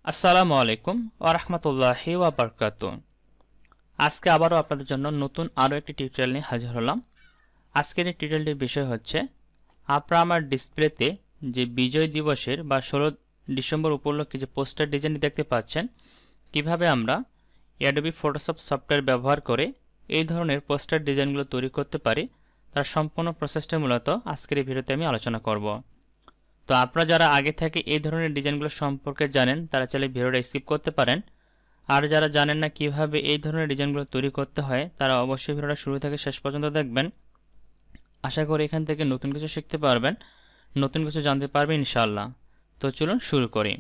আসসালামু আলাইকুম ওয়া রাহমাতুল্লাহি ওয়া বারাকাতুহু। আজকে আবারও আপনাদের জন্য নতুন আরও একটি টিউটোরিয়াল নিয়ে হাজির হলাম। আজকের এই টিউটোরিয়ালটির বিষয় হচ্ছে আপনারা আমার ডিসপ্লেতে যে বিজয় দিবসের বা 16 ডিসেম্বর উপলক্ষে যে পোস্টার ডিজাইনটি দেখতে পাচ্ছেন, কিভাবে আমরা অ্যাডোবি ফটোশপ সফটওয়্যার ব্যবহার করে এই ধরনের পোস্টার ডিজাইনগুলো তৈরি করতে পারি, তার সম্পূর্ণ প্রসেসটা মূলত আজকের এই ভিডিওতে আমি আলোচনা করব। তো আপনারা যারা আগে থেকে এই ধরনের ডিজাইনগুলো সম্পর্কে জানেন তারা চাইলে ভিডিওটা স্কিপ করতে পারেন, আর যারা জানেন না কিভাবে এই ধরনের ডিজাইনগুলো তৈরি করতে হয় তারা অবশ্যই ভিডিওটা শুরু থেকে শেষ পর্যন্ত দেখবেন। আশা করি এখান থেকে নতুন কিছু শিখতে পারবেন, নতুন কিছু জানতে পারবেন ইনশাআল্লাহ। তো চলুন শুরু করি।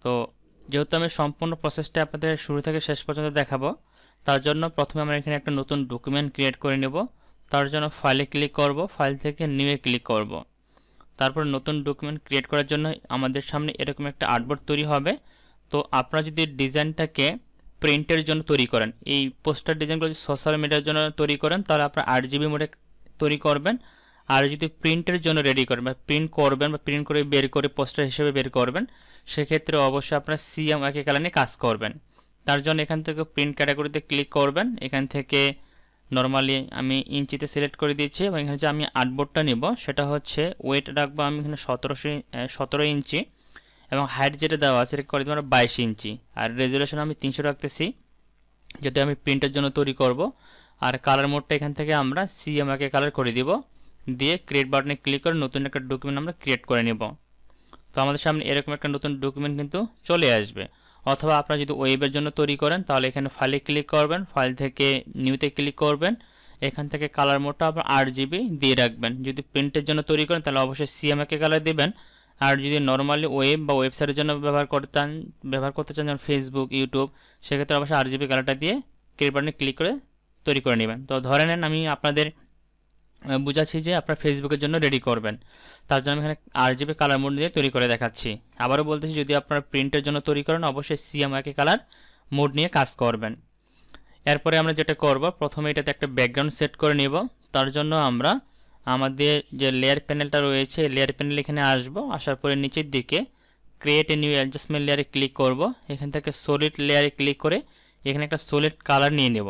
তো যেহেতু আমি সম্পূর্ণ প্রসেসটা আপনাদের শুরু থেকে শেষ পর্যন্ত দেখাবো, তার জন্য প্রথমে আমরা এখানে একটা নতুন ডকুমেন্ট ক্রিয়েট করে নেব। তার জন্য ফাইলে ক্লিক করব, ফাইল থেকে নিউয়ে ক্লিক করব। তারপর নতুন ডকুমেন্ট ক্রিয়েট করার জন্য আমাদের সামনে এরকম একটা আর্টবোর্ড তৈরি হবে। তো আপনারা যদি ডিজাইনটাকে প্রিন্টের জন্য তৈরি করেন, এই পোস্টার ডিজাইনগুলো যদি সোশ্যাল মিডিয়ার জন্য তৈরি করেন তাহলে আপনারা 8GB মোডে তৈরি করবেন। আর যদি প্রিন্টের জন্য রেডি করবেন বা প্রিন্ট করবেন বা প্রিন্ট করে বের করে পোস্টার হিসেবে বের করবেন, সেক্ষেত্রে অবশ্যই আপনারা CMYK কালার নিয়ে কাজ করবেন। তার জন্য এখান থেকে প্রিন্ট ক্যাটাগরিতে ক্লিক করবেন। এখান থেকে নরমালি আমি ইঞ্চিতে সিলেক্ট করে দিয়েছি এবং এখানে যে আমি আর্টবোর্ডটা নিব সেটা হচ্ছে ওয়েট রাখবো আমি এখানে 17 ইঞ্চি এবং হাইট যেটা দেওয়া আছে সেটা করে দেবো 22 ইঞ্চি। আর রেজুলেশন আমি 300 রাখতেছি, যদি আমি প্রিন্টের জন্য তৈরি করব। আর কালার মোডটা এখান থেকে আমরা CMYK কালার করে দিব, দিয়ে ক্রিয়েট বাটনে ক্লিক করে নতুন একটা ডকুমেন্ট আমরা ক্রিয়েট করে নেব। তো আমাদের সামনে এরকম একটা নতুন ডকুমেন্ট কিন্তু চলে আসবে। অথবা আপনারা যদি ওয়েবের জন্য তৈরি করেন তাহলে এখানে ফাইলে ক্লিক করবেন, ফাইল থেকে নিউতে ক্লিক করবেন। এখান থেকে কালার মোডটা আপনার 8GB দিয়ে রাখবেন। যদি প্রিন্টের জন্য তৈরি করেন তাহলে অবশ্যই CMYK কালার দিবেন। আর যদি নর্মালি ওয়েব বা ওয়েবসাইটের জন্য ব্যবহার করতে চান যেমন ফেসবুক, ইউটিউব, সেক্ষেত্রে অবশ্যই RGB কালারটা দিয়ে ক্রিয়েট বাটনে ক্লিক করে তৈরি করে নেবেন। তো ধরে নেন আমি আপনাদের বুঝাচ্ছি যে আপনার ফেসবুকের জন্য রেডি করবেন, তার জন্য আমি এখানে RGB কালার মোড দিয়ে তৈরি করে দেখাচ্ছি। আবারও বলতেছি, যদি আপনারা প্রিন্টের জন্য তৈরি করেন অবশ্যই CMYK কালার মোড নিয়ে কাজ করবেন। এরপরে আমরা যেটা করব, প্রথমে এটাতে একটা ব্যাকগ্রাউন্ড সেট করে নেব। তার জন্য আমরা আমাদের যে লেয়ার প্যানেলটা রয়েছে লেয়ার প্যানেল এখানে আসব। আসার পরে নিচের দিকে ক্রিয়েট এ নিউ অ্যাডজাস্টমেন্ট লেয়ারে ক্লিক করব। এখান থেকে সলিড লেয়ারে ক্লিক করে এখানে একটা সলিড কালার নিয়ে নেব।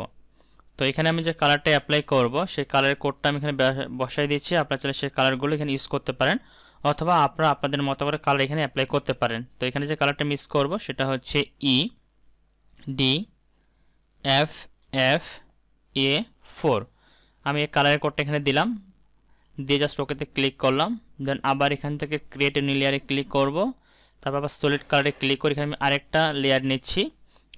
তো এখানে আমি যে কালারটা অ্যাপ্লাই করব সেই কালারের কোডটা আমি এখানে বসাই দিচ্ছি। আপনারা চাইলে সেই কালারগুলো এখানে ইউজ করতে পারেন, অথবা আপনারা আপনাদের মতো করে কালার এখানে অ্যাপ্লাই করতে পারেন। তো এখানে যে কালারটা মিক্স করব সেটা হচ্ছে EDFFA4। আমি এই কালারের কোডটা এখানে দিলাম, দিয়ে জাস্ট ওকেতে ক্লিক করলাম। দেন আবার এখান থেকে ক্রিয়েট এ নিউ লেয়ারে ক্লিক করব। তারপর আবার সলিড কালারে ক্লিক করে এখানে আমি আরেকটা লেয়ার নিচ্ছি।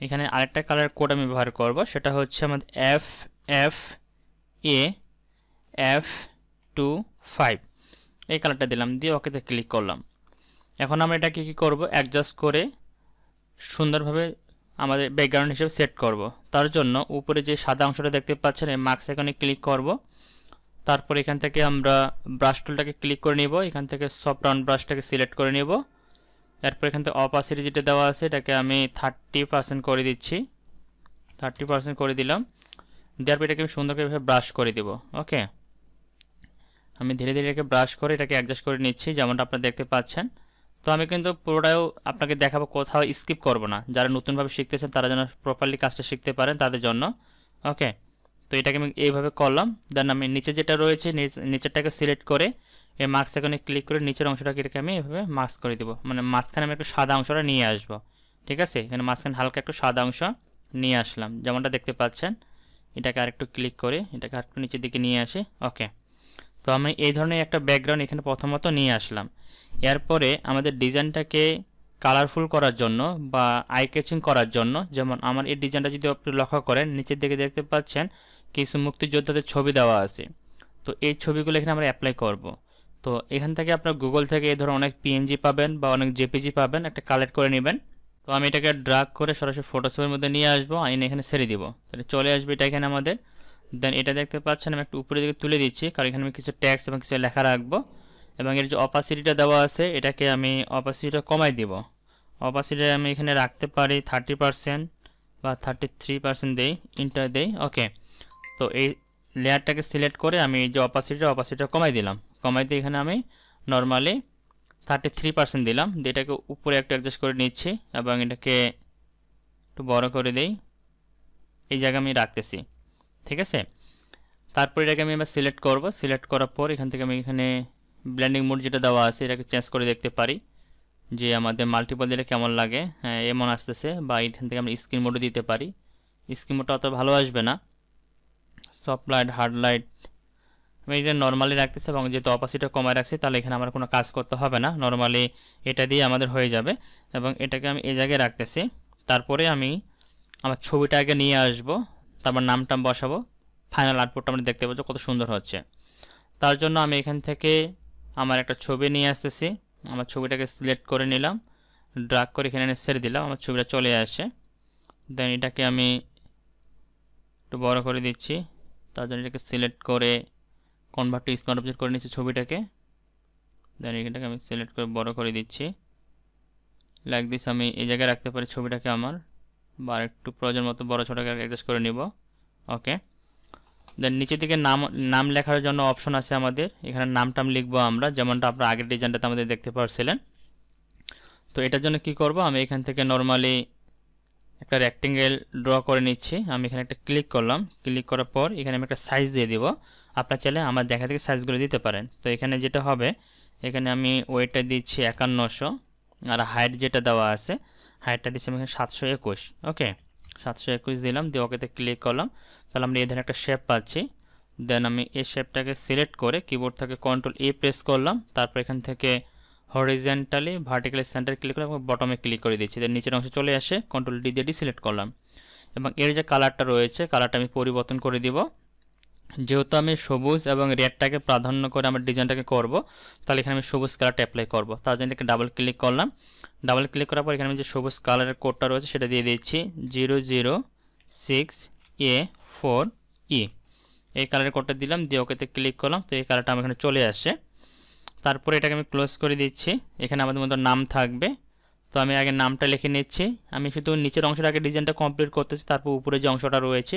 এখানে আরেকটা কালার কোড আমি ব্যবহার করব, সেটা হচ্ছে আমাদের FFAF25। এই কালারটা দিলাম, দিয়ে ওকেতে ক্লিক করলাম। এখন আমরা এটাকে কী করব, অ্যাডজাস্ট করে সুন্দরভাবে আমাদের ব্যাকগ্রাউন্ড হিসেবে সেট করব। তার জন্য উপরে যে সাদা অংশটা দেখতে পাচ্ছেন এই মার্কস আইকনে ক্লিক করব। তারপর এখান থেকে আমরা ব্রাশ টুলটাকে ক্লিক করে নিব। এখান থেকে সফট রাউন্ড ব্রাশটাকে সিলেক্ট করে নেব। এরপর এখান থেকে অপাসিটি যেটা দেওয়া আছে এটাকে আমি 30% করে দিচ্ছি। 30% করে দিলাম। দেওয়ার পর এটাকে আমি সুন্দর করে ব্রাশ করে দেব। ওকে, আমি ধীরে ধীরে এটাকে ব্রাশ করে এটাকে অ্যাডজাস্ট করে নিচ্ছি যেমনটা আপনারা দেখতে পাচ্ছেন। তো আমি কিন্তু পুরোটাও আপনাকে দেখাবো, কোথাও স্কিপ করব না। যারা নতুনভাবে শিখতেছেন তারা যেন প্রপারলি কাজটা শিখতে পারেন তাদের জন্য। ওকে, তো এটাকে আমি এইভাবে করলাম। দেন আমি নিচে যেটা রয়েছে নিচেরটাকে সিলেক্ট করে এই মার্কস এখানে ক্লিক করে নিচের অংশটাকে এটাকে আমি এভাবে মার্কস করে দেবো। মানে মাঝখানে আমি একটু সাদা অংশটা নিয়ে আসবো। ঠিক আছে, এখানে মাঝখানে হালকা একটু সাদা অংশ নিয়ে আসলাম যেমনটা দেখতে পাচ্ছেন। এটাকে আরেকটু ক্লিক করে এটাকে আরেকটু নিচের দিকে নিয়ে আসি। ওকে, তো আমি এই ধরনের একটা ব্যাকগ্রাউন্ড এখানে প্রথমত নিয়ে আসলাম। এরপরে আমাদের ডিজাইনটাকে কালারফুল করার জন্য বা আই ক্যাচিং করার জন্য, যেমন আমার এই ডিজাইনটা যদি আপনি লক্ষ্য করেন নিচের দিকে দেখতে পাচ্ছেন কিছু মুক্তিযোদ্ধাদের ছবি দেওয়া আছে। তো এই ছবিগুলো এখানে আমরা অ্যাপ্লাই করব। তো এখান থেকে আপনার গুগল থেকে এই ধরনের অনেক PNG পাবেন বা অনেক JPG পাবেন, একটা কালেক্ট করে নেবেন। তো আমি এটাকে ড্রাগ করে সরাসরি ফটোশপের মধ্যে নিয়ে আসবো, আইনে এখানে ছেড়ে দিব, তাহলে চলে আসবে এটা এখানে আমাদের। দেন এটা দেখতে পাচ্ছেন আমি একটু উপরের দিকে তুলে দিচ্ছি, কারণ এখানে আমি কিছু ট্যাক্স এবং কিছু লেখা রাখবো। এবং এর যে অপাসিটিটা দেওয়া আছে এটাকে আমি অপাসিটিটা কমাই দিব। অপাসিটি আমি এখানে রাখতে পারি 30% বা 33% দেই, ইন্টার দেই। ওকে, তো এই লেয়ারটাকে সিলেক্ট করে আমি এই যে অপাসিটিটা কমাই দিলাম। কমাই দিয়ে এখানে আমি নর্মালি 33% দিলাম, দিয়ে এটাকে উপরে একটু অ্যাডজাস্ট করে নিচ্ছি এবং এটাকে একটু বড় করে দেই। এই জায়গায় আমি রাখতেছি, ঠিক আছে। তারপর এটাকে আমি এবার সিলেক্ট করব। সিলেক্ট করার পর এখান থেকে আমি এখানে ব্লেন্ডিং মোড যেটা দেওয়া আছে এটাকে চেঞ্জ করে দেখতে পারি যে আমাদের মাল্টিপল দিলে কেমন লাগে। হ্যাঁ, এমন আসতেছে। বা এখান থেকে আমরা স্ক্রিন মোডও দিতে পারি। স্ক্রিন মোডটা অত ভালো আসবে না। সফট লাইট, হার্ড লাইট আমি এটা নর্মালি রাখতেছি এবং যেহেতু অপাসিটিটা কমায় রাখছি তাহলে এখানে আমার কোনো কাজ করতে হবে না, নর্মালি এটা দিয়ে আমাদের হয়ে যাবে। এবং এটাকে আমি এই জায়গায় রাখতেছি। তারপরে আমি আমার ছবিটা আগে নিয়ে আসব, তারপর নামটা বসাবো। ফাইনাল আউটপুটটা আমরা দেখতে পাচ্ছি কত সুন্দর হচ্ছে। তার জন্য আমি এখান থেকে আমার একটা ছবি নিয়ে আসতেছি। আমার ছবিটাকে সিলেক্ট করে নিলাম, ড্র্যাগ করে এখানে এনে ছেড়ে দিলাম, আমার ছবিটা চলে আসে। দেন এটাকে আমি একটু বড় করে দিচ্ছি। তার জন্য এটাকে সিলেক্ট করে কনভার্ট টু স্মার্ট অবজেক্ট করে নিচ্ছি ছবিটাকে। দেন এটাকে আমি সিলেক্ট করে বড় করে দিচ্ছি। লাইক দিস আমি এই জায়গায় রাখতে পারি ছবিটাকে আমার, বা একটু প্রয়োজন মতো বড় ছোটো অ্যাডজাস্ট করে নিব। ওকে, দেন নিচের দিকে নাম লেখার জন্য অপশন আছে আমাদের। এখানে নামটাম লিখবো আমরা, যেমনটা আপনার আগের ডিজাইনটাতে আমাদের দেখতে পাচ্ছিলেন। তো এটার জন্য কি করব, আমি এখান থেকে নর্মালি একটা রেক্টেঙ্গেল ড্র করে নিচ্ছি। আমি এখানে একটা ক্লিক করলাম। ক্লিক করার পর এখানে আমি একটা সাইজ দিয়ে দিব। আপনার চাইলে আমার দেখা থেকে সাইজগুলো দিতে পারেন। তো এখানে যেটা হবে, এখানে আমি ওয়েটটা দিচ্ছি 5100, আর হাইট যেটা দেওয়া আছে হাইটটা দিচ্ছি আমি এখানে 721। ওকে, 721 দিলাম, দিয়ে ওকেতে ক্লিক করলাম। তাহলে আমরা এই ধরনের একটা শেপ পাচ্ছি। দেন আমি এই শেপটাকে সিলেক্ট করে কিবোর্ড থেকে কন্ট্রোল এ প্রেস করলাম। তারপর এখান থেকে হরিজেন্টালি ভার্টিক্যালি সেন্টার ক্লিক করে বটমে ক্লিক করে দিচ্ছি। দেন নিচের অংশে চলে আসে, কন্ট্রোল ডি দিয়ে সিলেক্ট করলাম। এবং এর যে কালারটা রয়েছে কালারটা আমি পরিবর্তন করে দিব। যেহেতু আমি সবুজ এবং রেডটাকে প্রাধান্য করে আমার ডিজাইনটাকে করব, তাহলে এখানে আমি সবুজ কালারটা অ্যাপ্লাই করব। তার জন্য এটাকে ডাবল ক্লিক করলাম। ডাবল ক্লিক করার পর এখানে আমি যে সবুজ কালারের কোডটা রয়েছে সেটা দিয়ে দিচ্ছি 006A4E। এই কালারের কোডটা দিলাম, দিয়ে ওকেতে ক্লিক করলাম। তো এই কালারটা আমার এখানে চলে আসে। তারপরে এটাকে আমি ক্লোজ করে দিচ্ছি। এখানে আমাদের মধ্যে নাম থাকবে। তো আমি আগে নামটা লিখে নিচ্ছি। আমি শুধু নিচের অংশটা আগে ডিজাইনটা কমপ্লিট করতেছি, তারপর উপরে যে অংশটা রয়েছে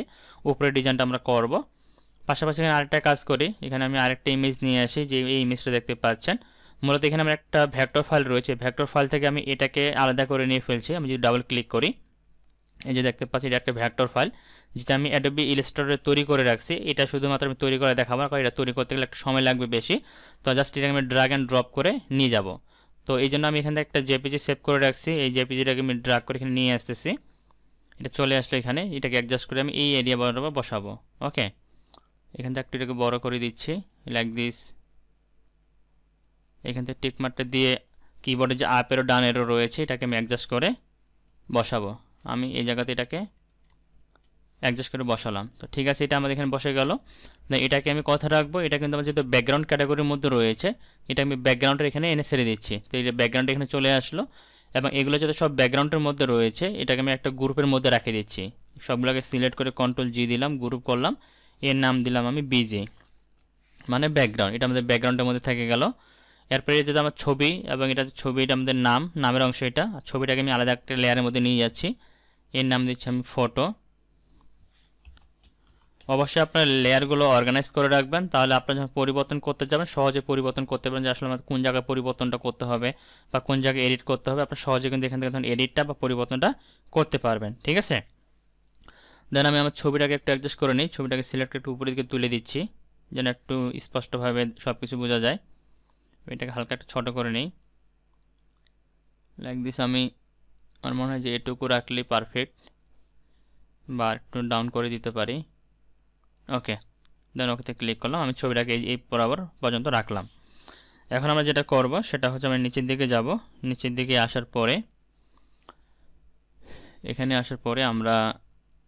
উপরের ডিজাইনটা আমরা করব। পাশাপাশি এখানে আরেকটা কাজ করি, এখানে আমি আরেকটা ইমেজ নিয়ে আসি, যে এই ইমেজটা দেখতে পাচ্ছেন। মূলত এখানে আমার একটা ভেক্টর ফাইল রয়েছে, ভেক্টর ফাইল থেকে আমি এটাকে আলাদা করে নিয়ে ফেলছি। আমি যদি ডাবল ক্লিক করি, এই যে দেখতে পাচ্ছি এটা একটা ভেক্টর ফাইল, যেটা আমি অ্যাডোবি ইলাস্ট্রেটরে তৈরি করে রাখছি। এটা শুধুমাত্র আমি তৈরি করে দেখাবো, কারণ এটা তৈরি করতে গেলে একটু সময় লাগবে বেশি। তো জাস্ট এটাকে আমি ড্র্যাগ অ্যান্ড ড্রপ করে নিয়ে যাব। তো এই জন্য আমি এখান থেকে একটা জেপিজি সেভ করে রাখছি। এই জেপিজিটাকে আমি ড্র্যাগ করে এখানে নিয়ে আসতেছি। এটা চলে আসলো এখানে। এটাকে অ্যাডজাস্ট করে আমি এই এরিয়া বরাবর বসাবো। ওকে, এখান থেকে একটু এটাকে বড় করে দিচ্ছি, লাইক দিস। এখান থেকে টিকমার্কটা দিয়ে কিবোর্ডে যে আপ এরো ডান এরো রয়েছে এটাকে আমি অ্যাডজাস্ট করে বসাবো। আমি এই জায়গাতে এটাকে অ্যাডজাস্ট করে বসালাম। তো ঠিক আছে, এটা আমাদের এখানে বসে গেল। এটাকে আমি কথা রাখবো। এটা কিন্তু আমার যেহেতু ব্যাকগ্রাউন্ড ক্যাটাগরির মধ্যে রয়েছে, এটা আমি ব্যাকগ্রাউন্ডের এখানে এনে ছেড়ে দিচ্ছি। তো এই ব্যাকগ্রাউন্ড এখানে চলে আসলো। এবং এগুলো যাতে সব ব্যাকগ্রাউন্ডের মধ্যে রয়েছে, এটাকে আমি একটা গ্রুপের মধ্যে রেখে দিচ্ছি। সবগুলোকে সিলেক্ট করে কন্ট্রোল জি দিলাম, গ্রুপ করলাম। এর নাম দিলাম আমি বিজি, মানে ব্যাকগ্রাউন্ড। এটা আমাদের ব্যাকগ্রাউন্ডের মধ্যে থেকে গেল। এরপরে যেটা আমার ছবি, এবং এটা ছবি, এটা আমাদের নামের অংশ এটা। ছবিটাকে আমি আলাদা একটা লেয়ারের মধ্যে নিয়ে যাচ্ছি। এর নাম দিচ্ছি আমি ফটো। অবশ্যই আপনার লেয়ারগুলো অর্গানাইজ করে রাখবেন, তাহলে আপনার যখন পরিবর্তন করতে যাবেন সহজে পরিবর্তন করতে পারেন, যে আসলে আমাদের কোন জায়গায় পরিবর্তনটা করতে হবে বা কোন জায়গায় এডিট করতে হবে। আপনার সহজে কিন্তু এখান থেকে তখন এডিটটা বা পরিবর্তনটা করতে পারবেন। ঠিক আছে, দেন আমি আমার ছবিটাকে একটু অ্যাডজাস্ট করে নিই। ছবিটাকে সিলেক্ট একটু উপরের দিকে তুলে দিচ্ছি, যেন একটু স্পষ্টভাবে সব কিছু বোঝা যায়। এটাকে হালকা একটু ছোটো করে নিই, লাইক দিস। আমি আমার মনে হয় যে এটুকু রাখলেই পারফেক্ট, বা একটু ডাউন করে দিতে পারি। ওকে, দেন ওকেতে ক্লিক করলাম। আমি ছবিটাকে এই বরাবর পর্যন্ত রাখলাম। এখন আমরা যেটা করব সেটা হচ্ছে আমি নিচের দিকে যাব। নিচের দিকে আসার পরে এখানে আসার পরে আমরা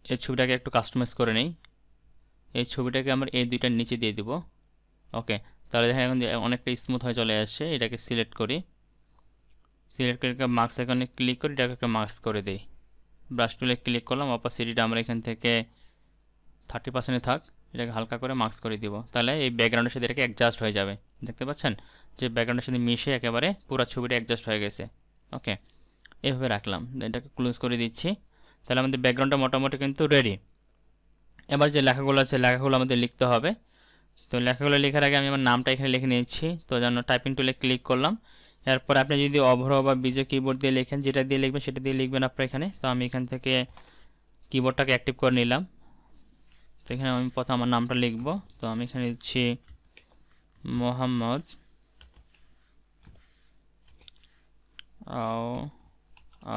এই ছবিটাকে একটু কাস্টমাইজ করে নিই। এই ছবিটাকে আমরা এই দুইটার নিচে দিয়ে দিব। ওকে, তাহলে দেখেন এখন অনেকটা স্মুথ হয়ে চলে আসছে। এটাকে সিলেক্ট করি, সিলেক্ট করে মার্কস এখানে ক্লিক করি, এটাকে একটা মার্কস করে দিই। ব্রাশ টুলে ক্লিক করলাম, অপাসিটিটা আমরা এখান থেকে 30% থাক, এটাকে হালকা করে মার্কস করে দিব। তাহলে এই ব্যাকগ্রাউন্ডের সাথে এটাকে অ্যাডজাস্ট হয়ে যাবে। দেখতে পাচ্ছেন যে ব্যাকগ্রাউন্ডের সাথে মিশে একেবারে পুরো ছবিটা অ্যাডজাস্ট হয়ে গেছে। ওকে, এভাবে রাখলাম, এটাকে ক্লোজ করে দিচ্ছি। তাহলে আমাদের ব্যাকগ্রাউন্ডটা মোটামুটি কিন্তু রেডি। এবার যে লেখাগুলো আছে লেখাগুলো আমাদের লিখতে হবে। তো লেখাগুলো লেখার আগে আমি আমার নামটা এখানে লিখে নিয়েছি। তো যেন টাইপিং টুলে ক্লিক করলাম, এরপর আপনি যদি অভ্র বা বিজয় কিবোর্ড দিয়ে লেখেন, যেটা দিয়ে লিখবেন সেটা দিয়ে লিখবেন আপনার এখানে। তো আমি এখান থেকে কিবোর্ডটাকে অ্যাক্টিভ করে নিলাম। তো এখানে আমি প্রথম আমার নামটা লিখব। তো আমি এখানে দিচ্ছি মোহাম্মদ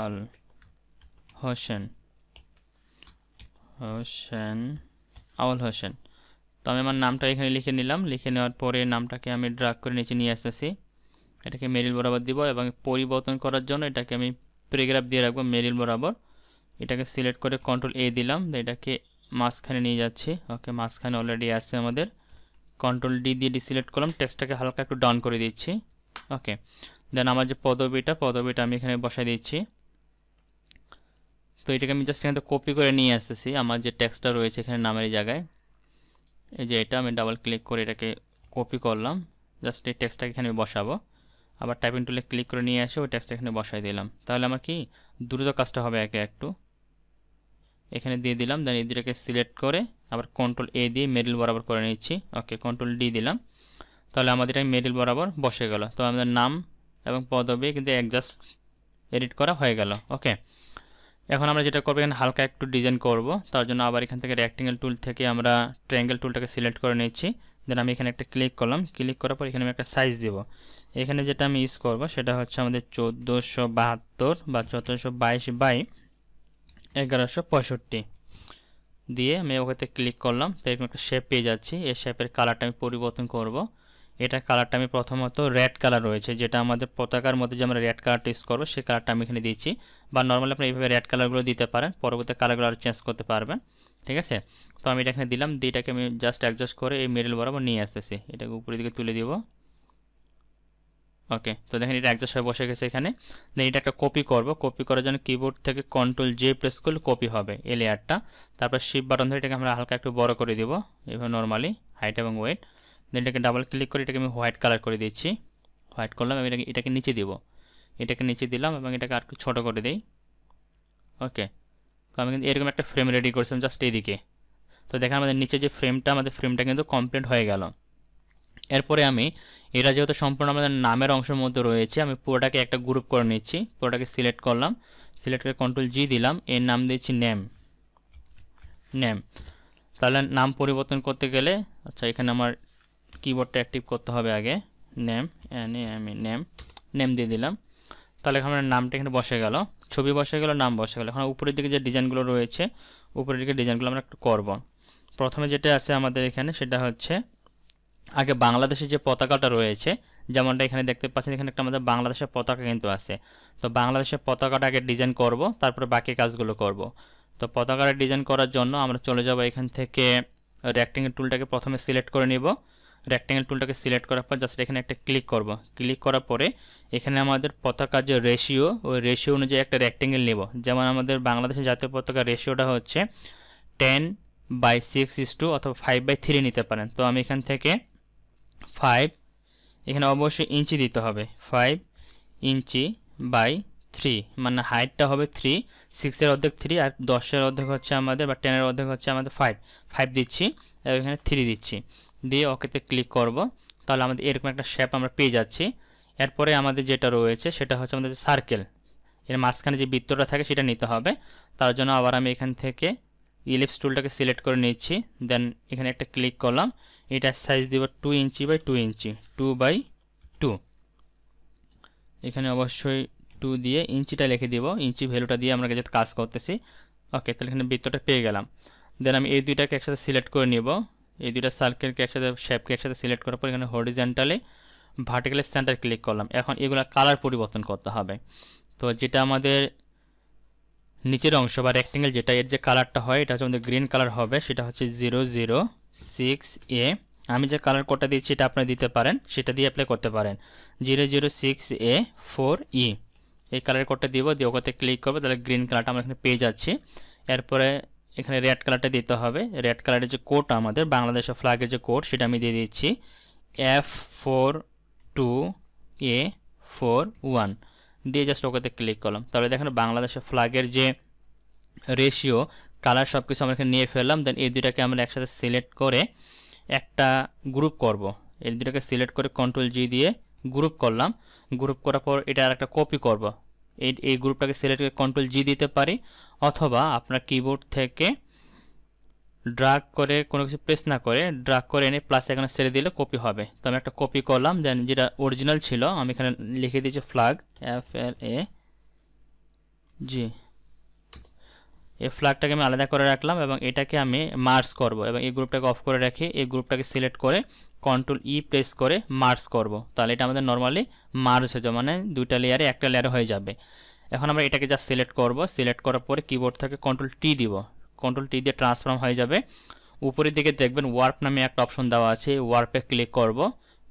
আল হোসেন আউল হোসেন। তো আমি আমার নামটা এখানে লিখে নিলাম। লিখে নেওয়ার পরে নামটাকে আমি ড্রাগ করে নিচে নিয়ে আসতেছি। এটাকে মেরিল বরাবর দিব এবং পরিবর্তন করার জন্য এটাকে আমি প্যারাগ্রাফ দিয়ে রাখবো মেরিল বরাবর। এটাকে সিলেক্ট করে কন্ট্রোল এ দিলাম, এটাকে মাঝখানে নিয়ে যাচ্ছি। ওকে, মাঝখানে অলরেডি আছে আমাদের। কন্ট্রোল ডি দিয়ে ডিসিলেক্ট করলাম, টেক্সটটাকে হালকা একটু ডাউন করে দিচ্ছি। ওকে, দেন আমার যে পদবিটা আমি এখানে বসাই দিচ্ছি। তো এটাকে আমি জাস্ট এখানে কপি করে নিয়ে আসতেছি। আমার যে টেক্সটটা রয়েছে এখানে নামের জায়গায়, এই যে এটা আমি ডাবল ক্লিক করে এটাকে কপি করলাম। জাস্ট এই টেক্সটটাকে এখানে বসাবো। আবার টাইপিং টুলে ক্লিক করে নিয়ে এসে ওই টেক্সটটা এখানে বসাই দিলাম। তাহলে আমার কি দ্রুত কাজটা হবে একটু। এখানে দিয়ে দিলাম, দেন এই দুটাকে সিলেক্ট করে আবার কন্ট্রোল এ দিয়ে মেরিল বরাবর করে নিচ্ছি। ওকে, কন্ট্রোল ডি দিলাম। তাহলে আমাদের এটা মেরিল বরাবর বসে গেল। তো আমাদের নাম এবং পদবি কিন্তু অ্যাডজাস্ট এডিট করা হয়ে গেল। ওকে, এখন আমরা যেটা করবো এখানে হালকা একটু ডিজাইন করব। তার জন্য আবার এখান থেকে রেক্টেঙ্গেল টুল থেকে আমরা ট্রায়াঙ্গেল টুলটাকে সিলেক্ট করে নিচ্ছি। দেন আমি এখানে একটা ক্লিক করলাম। ক্লিক করার পর এখানে আমি একটা সাইজ দেব। এখানে যেটা আমি ইউজ করব সেটা হচ্ছে আমাদের 1472 বা 1422 বাই 1165 দিয়ে আমি ওখানে ক্লিক করলাম। তো এরকম একটা শেপ পেয়ে যাচ্ছি। এই শেপের কালারটা আমি পরিবর্তন করব। এটা কালারটা আমি প্রথমত রেড কালার রয়েছে, যেটা আমাদের পতাকার মধ্যে যে আমরা রেড কালারটা ইউজ করবো সেই কালারটা আমি এখানে দিচ্ছি। বা নর্মালি আপনি এইভাবে রেড কালারগুলো দিতে পারেন, পরবর্তী কালারগুলো আর চেঞ্জ করতে পারবেন। ঠিক আছে, তো আমি এটা এখানে দিলাম। দিয়ে এটাকে আমি জাস্ট অ্যাডজাস্ট করে এই মিডল বরাবর নিয়ে আসতেছি। এটাকে উপরের দিকে তুলে দিব। ওকে, তো দেখেন এটা অ্যাডজাস্ট হয়ে বসে গেছে এখানে। দেন এটা একটা কপি করব। কপি করার জন্য কিবোর্ড থেকে কন্ট্রোল জে প্রেস করলে কপি হবে এই লেয়ারটা। তারপর শিফট বাটন ধরে এটাকে আমরা হালকা একটু বড় করে দিব, এভাবে নর্মালি হাইট এবং ওয়েট। দেন এটাকে ডাবল ক্লিক করে এটাকে আমি হোয়াইট কালার করে দিচ্ছি। হোয়াইট করলাম এবং এটাকে নিচে দিব। এটাকে নিচে দিলাম এবং এটাকে আর একটু ছোটো করে দিই। ওকে, তো আমি কিন্তু এরকম একটা ফ্রেম রেডি করছিলাম জাস্ট এইদিকে। তো দেখেন আমাদের নিচে যে ফ্রেমটা কিন্তু কমপ্লিট হয়ে গেল। এরপরে আমি এটা যেহেতু সম্পূর্ণ আমাদের নামের অংশের মধ্যে রয়েছে, আমি পুরোটাকে একটা গ্রুপ করে নিচ্ছি। পুরোটাকে সিলেক্ট করলাম, সিলেক্ট করে কন্ট্রোল জি দিলাম। এর নাম দিচ্ছি নেম। তাহলে নাম পরিবর্তন করতে গেলে আচ্ছা এখানে আমার কিবোর্ডটা অ্যাক্টিভ করতে হবে আগে। নেম দিয়ে দিলাম। তাহলে এখন আমার নামটা এখানে বসে গেল, ছবি বসে গেল, নাম বসে গেল। এখন উপরের দিকে যে ডিজাইনগুলো রয়েছে উপরের দিকে ডিজাইনগুলো আমরা একটু করব। প্রথমে যেটা আছে আমাদের এখানে সেটা হচ্ছে আগে বাংলাদেশের যে পতাকাটা রয়েছে, যেমনটা এখানে দেখতে পাচ্ছেন, এখানে একটা আমাদের বাংলাদেশের পতাকা কিন্তু আছে। তো বাংলাদেশের পতাকাটা আগে ডিজাইন করব, তারপরে বাকি কাজগুলো করব। তো পতাকাটা ডিজাইন করার জন্য আমরা চলে যাব এখান থেকে রেক্টেঙ্গেল টুলটাকে প্রথমে সিলেক্ট করে নিব। রেক্টেঙ্গেল টুলটাকে সিলেক্ট করার পর জাস্ট এখানে একটা ক্লিক করব। ক্লিক করার পরে এখানে আমাদের পতাকার যে রেশিও, ওই রেশিও অনুযায়ী একটা রেক্টেঙ্গেল নেব। যেমন আমাদের বাংলাদেশের জাতীয় পতাকার রেশিওটা হচ্ছে 10/6 অথবা 5/3 নিতে পারেন। তো আমি এখান থেকে 5, এখানে অবশ্যই ইঞ্চি দিতে হবে, 5 ইঞ্চি বাই 3, মানে হাইটটা হবে 3, 6-এর অর্ধেক 3 আর 10-এর অর্ধেক হচ্ছে আমাদের বা 10-এর অর্ধেক হচ্ছে আমাদের 5 দিচ্ছি এবং এখানে 3 দিচ্ছি। দিয়ে ওকেতে ক্লিক করব। তাহলে আমাদের এরকম একটা শেপ আমরা পেয়ে যাচ্ছি। এরপরে আমাদের যেটা রয়েছে সেটা হচ্ছে আমাদের সার্কেল, এর মাঝখানে যে বৃত্তটা থাকে সেটা নিতে হবে। তার জন্য আবার আমি এখান থেকে ইলিপস টুলটাকে সিলেক্ট করে নিচ্ছি। দেন এখানে একটা ক্লিক করলাম। এটার সাইজ দিব 2 ইঞ্চি বাই 2 ইঞ্চি, 2/2। এখানে অবশ্যই 2 দিয়ে ইঞ্চিটা লিখে দিব, ইঞ্চি ভ্যালুটা দিয়ে আমরা যেহেতু কাজ করতেছি। ওকে, তাহলে এখানে বৃত্তটা পেয়ে গেলাম। দেন আমি এই দুইটাকে একসাথে সিলেক্ট করে নিব। এই দুইটা সার্কেলকে একসাথে শেপকে একসাথে সিলেক্ট করার পর এখানে হরিজন্টালি ভার্টিক্যালি সেন্টার ক্লিক করলাম। এখন এগুলা কালার পরিবর্তন করতে হবে। তো যেটা আমাদের নিচের অংশ বা রেক্টেঙ্গেল যেটা, এর যে কালারটা হয় এটা হচ্ছে আমাদের গ্রিন কালার হবে, সেটা হচ্ছে 006A। আমি যে কালার কোডটা দিচ্ছি এটা আপনারা দিতে পারেন, সেটা দিয়ে অ্যাপ্লাই করতে পারেন। 006A4E এই কালারের কোডটা দিব, দিয়ে ওখানে ক্লিক করবো, তাহলে গ্রিন কালারটা আমরা এখানে পেয়ে যাচ্ছি। এরপরে এখানে রেড কালারটা দিতে হবে। রেড কালারের যে কোড আমাদের বাংলাদেশের ফ্ল্যাগের যে কোড সেটা আমি দিয়ে দিচ্ছি F42A41 দিয়ে জাস্ট ওকেতে ক্লিক করলাম। তাহলে দেখেন বাংলাদেশের ফ্ল্যাগের যে রেশিও, কালার সব কিছু আমরা এখানে নিয়ে ফেললাম। দেন এই দুটাকে আমরা একসাথে সিলেক্ট করে একটা গ্রুপ করব। এই দুটাকে সিলেক্ট করে কন্ট্রোল জি দিয়ে গ্রুপ করলাম। গ্রুপ করার পর এটা আর একটা কপি করব। এই গ্রুপটাকে সিলেক্ট করে কন্ট্রোল জি দিতে পারি, অথবা আপনার কিবোর্ড থেকে ড্রাগ করে কোনো কিছু প্রেস না করে ড্রাগ করে এনে প্লাস এখানে ছেড়ে দিলে কপি হবে। তো আমি একটা কপি করলাম, দেন যেটা অরিজিনাল ছিল আমি এখানে লিখে দিয়েছি ফ্ল্যাগ, FLAG। এই ফ্ল্যাগটাকে আমি আলাদা করে রাখলাম এবং এটাকে আমি মার্জ করব, এবং এই গ্রুপটাকে অফ করে রাখি এই গ্রুপটাকে সিলেক্ট করে কন্ট্রোল ই প্রেস করে মার্জ করব। তাহলে এটা আমাদের নর্মালি মার্জ হয়ে যাবে, মানে দুইটা লেয়ারে একটা লেয়ারে হয়ে যাবে। এখন আমরা এটাকে জাস্ট সিলেক্ট করব, সিলেক্ট করার পরে কিবোর্ড থেকে কন্ট্রোল টি দিব, কন্ট্রোল টি দিয়ে ট্রান্সফর্ম হয়ে যাবে। উপরের দিকে দেখবেন ওয়ার্প নামে একটা অপশন দেওয়া আছে, ওয়ার্পে ক্লিক করব।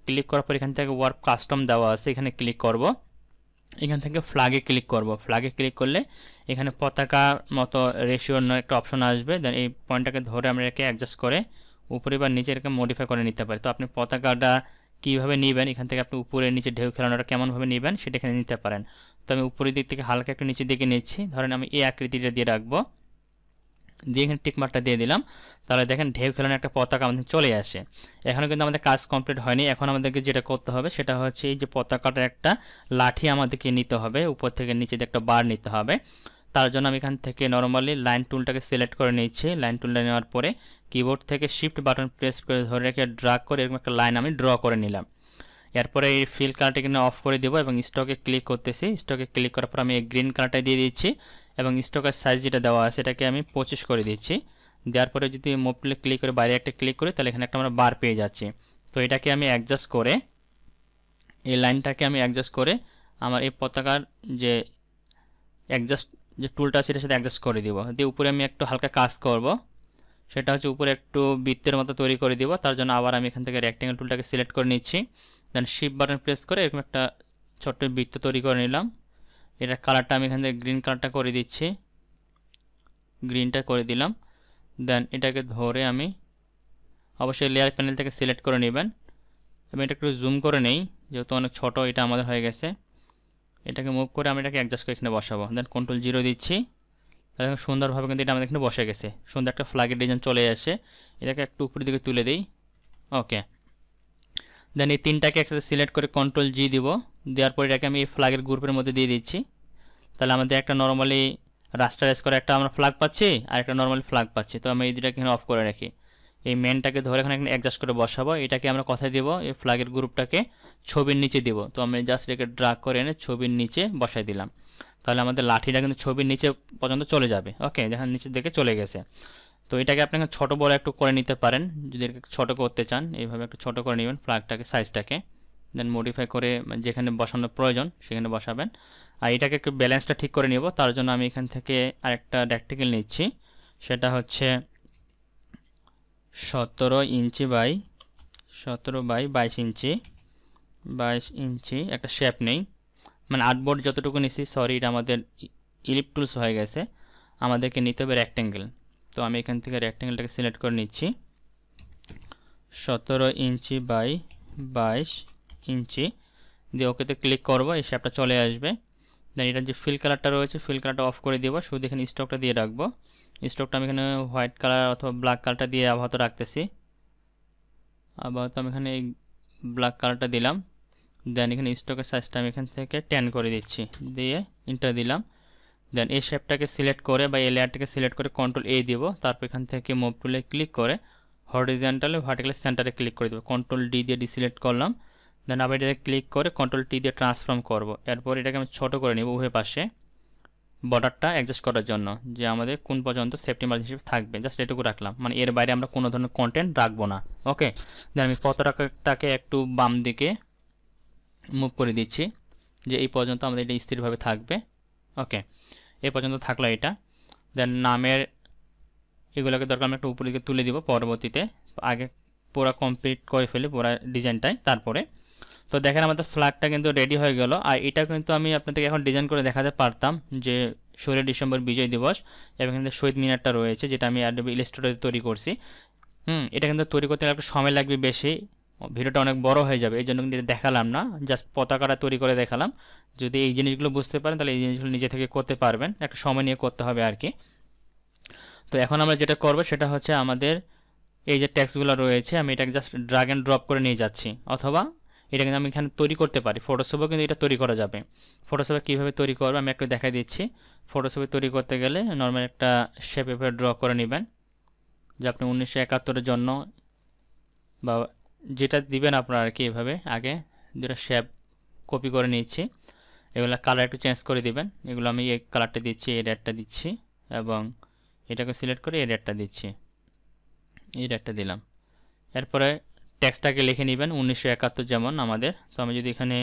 ক্লিক করার পর এখান থেকে ওয়ার্প কাস্টম দেওয়া আছে, এখানে ক্লিক করব। এখান থেকে ফ্ল্যাগে ক্লিক করব, ফ্ল্যাগে ক্লিক করলে এখানে পতাকার মতো রেশিওর একটা অপশন আসবে। দেন এই পয়েন্টটাকে ধরে আমরা এটাকে অ্যাডজাস্ট করে উপরে বা নিচে এটাকে মডিফাই করে নিতে পারি। তো আপনি পতাকাটা কীভাবে নেবেন, এখান থেকে আপনি উপরে নিচে ঢেউ খেলানোটা কেমনভাবে নেবেন সেটা এখানে নিতে পারেন। তো আমি উপরের দিক থেকে হালকা একটু নিচের দিকে নিচ্ছি, ধরেন আমি এই আকৃতিটা দিয়ে রাখবো, দিয়ে এখানে টিকমার্কটা দিয়ে দিলাম। তাহলে দেখেন ঢেউ খেলানো একটা পতাকা আমাদের চলে আসে। এখনও কিন্তু আমাদের কাজ কমপ্লিট হয়নি, এখন আমাদেরকে যেটা করতে হবে সেটা হচ্ছে এই যে পতাকাটার একটা লাঠি আমাদেরকে নিতে হবে, উপর থেকে নিচে দিয়ে একটা বার নিতে হবে। তার জন্য আমি এখান থেকে নর্মালি লাইন টুলটাকে সিলেক্ট করে নিচ্ছি। লাইন টুলটা নেওয়ার পরে কিবোর্ড থেকে শিফট বাটন প্রেস করে ধরে রেখে ড্রাগ করে এরকম একটা লাইন আমি ড্র করে নিলাম। এরপরে এই ফিল কালারটা কিনে অফ করে দেবো এবং স্টকে ক্লিক করতেছি। স্টকে ক্লিক করার পর আমি এই গ্রিন কালারটা দিয়ে দিচ্ছি এবং স্টকের সাইজ যেটা দেওয়া আছে এটাকে আমি 25 করে দিচ্ছি। দেওয়ার পরে যদি মোবাইলে ক্লিক করে বাইরে একটা ক্লিক করি তাহলে এখানে একটা আমরা বার পেয়ে যাচ্ছি। তো এটাকে আমি অ্যাডজাস্ট করে, এই লাইনটাকে আমি অ্যাডজাস্ট করে আমার এই পতাকার যে অ্যাডজাস্ট যে টুলটা আছে এটার সাথে অ্যাডজাস্ট করে দিব। দিয়ে উপরে আমি একটু হালকা কাজ করব, সেটা হচ্ছে উপরে একটু বৃত্তের মতো তৈরি করে দিব। তার জন্য আবার আমি এখান থেকে রেক্ট্যাঙ্গেল টুলটাকে সিলেক্ট করে নিচ্ছি, দেন শিফট বাটন প্রেস করে এরকম একটা ছোট্ট বৃত্ত তৈরি করে নিলাম। এটা কালারটা আমি এখান থেকে গ্রিন কালারটা করে দিচ্ছি, গ্রিনটা করে দিলাম। দেন এটাকে ধরে আমি অবশ্যই লেয়ার প্যানেল থেকে সিলেক্ট করে নেবেন। আমি এটা একটু জুম করে নেই, যেহেতু অনেক ছোট এটা আমাদের হয়ে গেছে। এটাকে মুভ করে আমি এটাকে অ্যাডজাস্ট করে এখানে বসাবো, দেন কন্ট্রোল 0 দিচ্ছি। তাহলে সুন্দরভাবে কিন্তু এটা আমাদের এখানে বসে গেছে, সুন্দর একটা ফ্ল্যাগের ডিজাইন চলে আসে। এটাকে একটু উপরের দিকে তুলে দিই, ওকে। দেন এই তিনটাকে একসাথে সিলেক্ট করে কন্ট্রোল জি দিব, দেওয়ার পর এটাকে আমি এই ফ্ল্যাগের গ্রুপের মধ্যে দিয়ে দিচ্ছি। তাহলে আমাদের একটা নর্মালি রাস্টারাইজ করে একটা আমরা ফ্ল্যাগ পাচ্ছি আর একটা নর্মালি ফ্ল্যাগ পাচ্ছি। তো আমি এই দুটাকে এখানে অফ করে রাখি, এই মেনটাকে ধরে এখানে অ্যাডজাস্ট করে বসাবো। এটাকে আমরা কোথায় দেব, এই ফ্ল্যাগের গ্রুপটাকে ছবির নিচে দেব। তো আমি জাস্ট এটাকে ড্রাগ করে এনে ছবির নিচে বসাই দিলাম। তাহলে আমাদের লাঠিটা কিন্তু ছবির নিচে পর্যন্ত চলে যাবে, ওকে, দেখেন নিচের দিকে চলে গেছে। তো এটাকে আপনাকে ছোট বড় একটু করে নিতে পারেন, যদি ছোট করতে চান এইভাবে একটু ছোট করে নেবেন ফ্ল্যাগটাকে, সাইজটাকে, দেন মডিফাই করে যেখানে বসানোর প্রয়োজন সেখানে বসাবেন। আর এটাকে একটু ব্যালেন্সটা ঠিক করে নেব, তার জন্য আমি এখান থেকে আরেকটা রেক্ট্যাঙ্গেল নিচ্ছি, সেটা হচ্ছে 17 ইঞ্চি বাই 22 ইঞ্চি, 22 ইঞ্চি একটা শেপ নেই, মানে আর্টবোর্ড যতটুকু নিচ্ছি, সরি এটা আমাদের ইলিপ টুলস হয়ে গেছে, আমাদেরকে নিতে হবে রেক্ট্যাঙ্গেল। তো আমি এখান থেকে রেক্ট্যাঙ্গেলটাকে সিলেক্ট করে নিচ্ছি, 17 ইঞ্চি বাই 22 ইঞ্চি দিয়ে ওকেতে ক্লিক করব, এই শেপটা চলে আসবে। দেন এটা যে ফিল কালারটা রয়েছে ফিল কালারটা অফ করে দেবো, শুধু এখানে স্টকটা দিয়ে রাখবো। স্টকটা আমি এখানে হোয়াইট কালার অথবা ব্ল্যাক কালারটা দিয়ে আপাতত রাখতেছি, আপাতত আমি এখানে এই ব্ল্যাক কালারটা দিলাম। দেন এখানে স্টকের সাইজটা আমি এখান থেকে 10 করে দিচ্ছি, দিয়ে ইন্টার দিলাম। দেন এই শেপটাকে সিলেক্ট করে বা এই লেয়ারটাকে সিলেক্ট করে কন্ট্রোল এ দিব, তারপর এখান থেকে মুভ টুলে ক্লিক করে হরিজন্টালে ভার্টিক্যাল সেন্টারে ক্লিক করে দেবো, কন্ট্রোল ডি দিয়ে ডিসিলেক্ট করলাম। দেন আবার এটাকে ক্লিক করে কন্ট্রোল টি দিয়ে ট্রান্সফর্ম করব। এরপর এটাকে আমি ছোটো করে নিব উভয় পাশে বর্ডারটা অ্যাডজাস্ট করার জন্য, যে আমাদের কোন পর্যন্ত সেফটি মার্জিন হিসেবে থাকবে, জাস্ট এটুকু রাখলাম, মানে এর বাইরে আমরা কোনো ধরনের কন্টেন্ট রাখবো না, ওকে। দেন আমি পতাকাটাকে একটু বাম দিকে মুভ করে দিচ্ছি, যে এই পর্যন্ত আমাদের এটা স্থিরভাবে থাকবে, ওকে, এই পর্যন্ত থাকলো এটা। দেন নামের এগুলোকে দরকার আমি একটা উপর দিকে তুলে দিব পরবর্তীতে, আগে পুরো কমপ্লিট করে ফেলি পুরো ডিজাইনটাই তারপরে। তো দেখেন আমাদের ফ্ল্যাগটা কিন্তু রেডি হয়ে গেল। আর এটা কিন্তু আমি আপনাদেরকে এখন ডিজাইন করে দেখাতে পারতাম, যে 16 ডিসেম্বর বিজয় দিবস এবং কিন্তু শহীদ মিনারটা রয়েছে, যেটা আমি অ্যাডোবি ইলাস্ট্রেটরে তৈরি করছি। এটা কিন্তু তৈরি করতে একটু সময় লাগবে বেশি, ভিডিওটা অনেক বড় হয়ে যাবে, এই জন্য কিন্তু এটা দেখালাম না, জাস্ট পতাকাটা তৈরি করে দেখালাম। যদি এই জিনিসগুলো বুঝতে পারেন তাহলে এই জিনিসগুলো নিজে থেকে করতে পারবেন, একটা সময় নিয়ে করতে হবে আর কি। তো এখন আমরা যেটা করব সেটা হচ্ছে আমাদের এই যে টেক্সটগুলো রয়েছে আমি এটাকে জাস্ট ড্র্যাগ অ্যান্ড ড্রপ করে নিয়ে যাচ্ছি, অথবা এটা কিন্তু আমি এখানে তৈরি করতে পারি, ফটোশপেও কিন্তু এটা তৈরি করা যাবে। ফটোশপে কীভাবে তৈরি করবে আমি একটু দেখাই দিচ্ছি। ফটোশপে তৈরি করতে গেলে নর্মাল একটা শেপ এভাবে ড্র করে নেবেন, যে আপনি 1971-এর জন্য বা যেটা দিবেন আপনারা আর কি। এভাবে আগে দুটো শেপ কপি করে নিচ্ছি, এগুলো কালার একটু চেঞ্জ করে দিবেন। এগুলো আমি এই কালারটা দিচ্ছি, এই রেডটা দিচ্ছি, এবং এটাকে সিলেক্ট করে এই রেডটা দিচ্ছি, এই রেডটা দিলাম। এরপরে টেক্সটটাকে লিখে নেবেন 1971 যেমন আমাদের। তো আমি যদি এখানে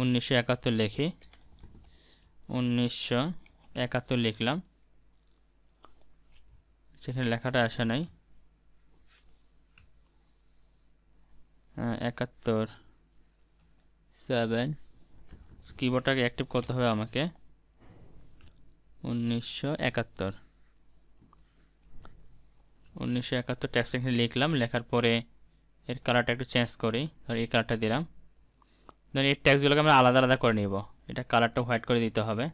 1971 লিখি, 1971 লিখলাম, সেখানে লেখাটা আসা নাই, 71 7, কিবোর্ডটাকে অ্যাক্টিভ করতে হবে আমাকে। 1971 টেক্সট এখানে লিখলাম, লেখার পরে এর কালারটা একটু চেঞ্জ করি, ধর এই কালারটা দিলাম। ধর এই টেক্সটগুলোকে আমরা আলাদা আলাদা করে নিব, এটা কালারটা হোয়াইট করে দিতে হবে।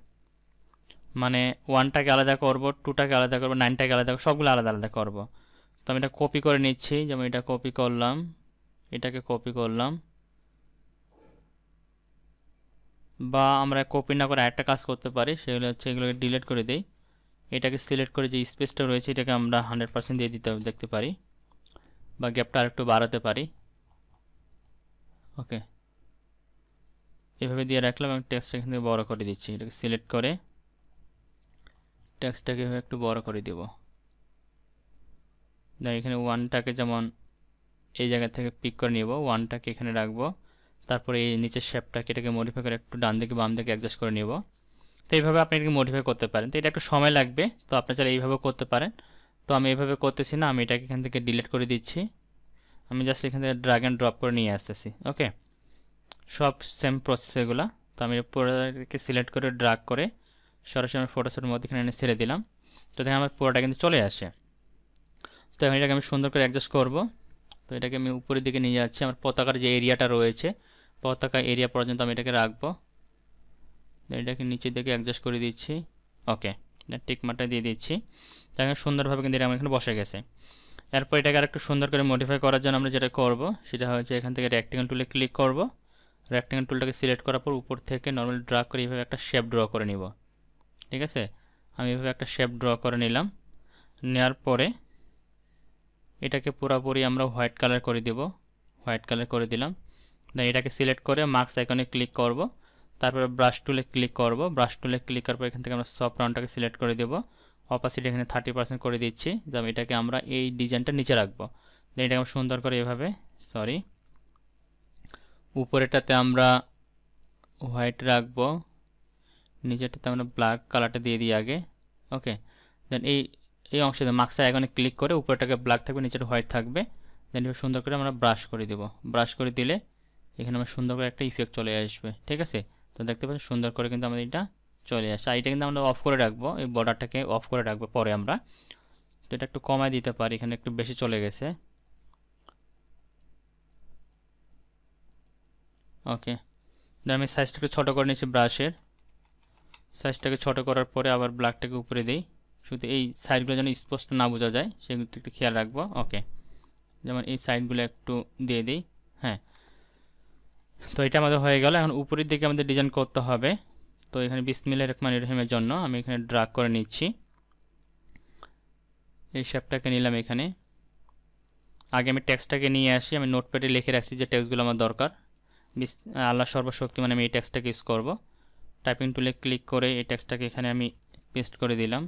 মানে 1টাকে আলাদা করব, 2টাকে আলাদা করব, 9টাকে আলাদা করব, সবগুলো আলাদা আলাদা করব। তো আমি এটা কপি করে নিচ্ছি, যেমন এটা কপি করলাম, এটাকে কপি করলাম। বা আমরা কপি না করে আরেকটা কাজ করতে পারি, সেগুলো হচ্ছে এগুলোকে ডিলিট করে দিই। এটাকে সিলেক্ট করে যে স্পেসটা রয়েছে এটাকে আমরা 100% দিয়ে দেখতে পারি, বা গ্যাপটা আরেকটু বাড়াতে পারি। ওকে, এভাবে দিয়ে রাখলাম এবং টেক্সটটা এখান থেকে বড় করে দিচ্ছি। এটাকে সিলেক্ট করে টেক্সটটাকে এভাবে একটু বড় করে দেব। দেন এখানে 1টাকে যেমন এই জায়গা থেকে পিক করে নিব, 1টাকে এখানে রাখবো। তারপরে এই নিচের শেপটাকে এটাকে মডিফাই করে একটু ডান দিকে বাম দিকে অ্যাডজাস্ট করে নিব। তো এইভাবে আপনি এটাকে মডিফাই করতে পারেন। তো এটা একটু সময় লাগবে, তো আপনি চাইলে এইভাবেও করতে পারেন। তো আমি এইভাবে করতেছি না, আমি এটাকে এখান থেকে ডিলিট করে দিচ্ছি। আমি জাস্ট এখান থেকে ড্র্যাগ অ্যান্ড ড্রপ করে নিয়ে আসতেছি। ওকে, সব সেম প্রসেস এগুলো। তো আমি পুরোটাকে সিলেক্ট করে ড্র্যাগ করে সরাসরি আমি ফটোশপের মধ্যে এখানে এনে ছেড়ে দিলাম। তো দেখেন আমার পুরোটা কিন্তু চলে আসে। তো এখন এটাকে আমি সুন্দর করে অ্যাডজাস্ট করব। তো এটাকে আমি উপরের দিকে নিয়ে যাচ্ছি, আমার পতাকার যে এরিয়াটা রয়েছে পতাকা এরিয়া পর্যন্ত আমি এটাকে রাখবো। এটাকে নিচের দিকে অ্যাডজাস্ট করে দিচ্ছি। ওকে, টিক মার্কটা দিয়ে দিচ্ছি। তাহলে সুন্দরভাবে কিন্তু এটা আমার এখানে বসে গেছে। এরপর এটাকে আরেকটু সুন্দর করে মডিফাই করার জন্য আমরা যেটা করব সেটা হচ্ছে এখান থেকে রেক্টেঙ্গেল টুলে ক্লিক করব। রেক্টেঙ্গেল টুলটাকে সিলেক্ট করার পর উপর থেকে নর্মাল ড্র্যাগ করে এইভাবে একটা শেপ ড্র করে নিব। ঠিক আছে, আমি এইভাবে একটা শেপ ড্র করে নিলাম। নেওয়ার পরে এটাকে পুরোপুরি আমরা হোয়াইট কালার করে দেব। হোয়াইট কালার করে দিলাম। দেন এটাকে সিলেক্ট করে মার্কস আইকনে ক্লিক করব। তারপরে ব্রাশ টুলে ক্লিক করব। ব্রাশ টুলে ক্লিক করার পর এখান থেকে আমরা সফট রাউন্ডটাকে সিলেক্ট করে দেব। অপাসিটি এখানে 30% করে দিচ্ছি। যেমন এটাকে আমরা এই ডিজাইনটা নিচে রাখবো। দেন এটাকে আমরা সুন্দর করে এভাবে, উপরেটাতে আমরা হোয়াইট রাখবো, নিচেরটাতে আমরা ব্ল্যাক কালারটা দিয়ে দিই আগে। ওকে, দেন এই অংশে মার্কস আইকনে ক্লিক করে উপরেটাকে ব্ল্যাক থাকবে, নিচেটা হোয়াইট থাকবে। দেন এবার সুন্দর করে আমরা ব্রাশ করে দেব। ব্রাশ করে দিলে এখানে আমার সুন্দর করে একটা ইফেক্ট চলে আসবে। ঠিক আছে, তো দেখতে পাচ্ছি সুন্দর করে কিন্তু আমাদের এটা চলে আসে। আর এটা কিন্তু আমরা অফ করে রাখবো, এই বর্ডারটাকে অফ করে রাখবো পরে আমরা। তো এটা একটু কমায় দিতে পারি, এখানে একটু বেশি চলে গেছে। ওকে, দেন আমি সাইজটা একটু ছোটো করে নিচ্ছি, ব্রাশের সাইজটাকে ছোটো করার পরে আবার ব্ল্যাকটাকে উপরে দিই। শুধু এই সাইডগুলো যেন স্পষ্ট না বোঝা যায় সেগুলো একটু খেয়াল রাখবো। ওকে, যেমন এই সাইডগুলো একটু দিয়ে দিই। হ্যাঁ, তো এটা আমাদের হয়ে গেল। এখন উপরের দিকে আমাদের ডিজাইন করতে হবে। তো এখানে বিসমিল্লাহির রহমানির রহিমের জন্য আমি এখানে ড্র্যাগ করে নিচ্ছি। এই শেপটাকে নিলাম এখানে। আগে আমি টেক্সটটাকে নিয়ে আসি, আমি নোটপ্যাডে লিখে রাখছি যে টেক্সটগুলো আমার দরকার। আল্লাহ সর্বশক্তি মানে আমি এই টেক্সটটাকে ইউজ করব। টাইপিং টুলে ক্লিক করে এই টেক্সটটাকে এখানে আমি পেস্ট করে দিলাম।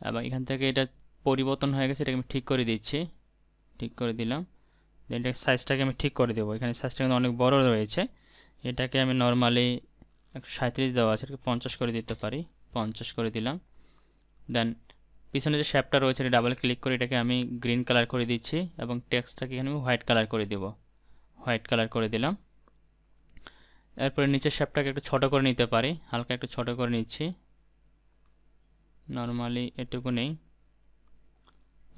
এবং এখান থেকে এটা পরিবর্তন হয়ে গেছে, এটাকে আমি ঠিক করে দিচ্ছি। ঠিক করে দিলাম। দেন এটার সাইজটাকে আমি ঠিক করে দেবো। এখানে সাইজটা কিন্তু অনেক বড় রয়েছে, এটাকে আমি নর্মালি 37 দেওয়া আছে, এটাকে 50 করে দিতে পারি। 50 করে দিলাম। দেন পিছনে যে শেপটা রয়েছে এটা ডাবল ক্লিক করে এটাকে আমি গ্রিন কালার করে দিচ্ছি এবং টেক্সটটাকে এখানে আমি হোয়াইট কালার করে দেব। হোয়াইট কালার করে দিলাম। এরপরে নিচের শেপটাকে একটু ছোটো করে নিতে পারি, হালকা একটু ছোটো করে নিচ্ছি, নর্মালি এটুকু নেই।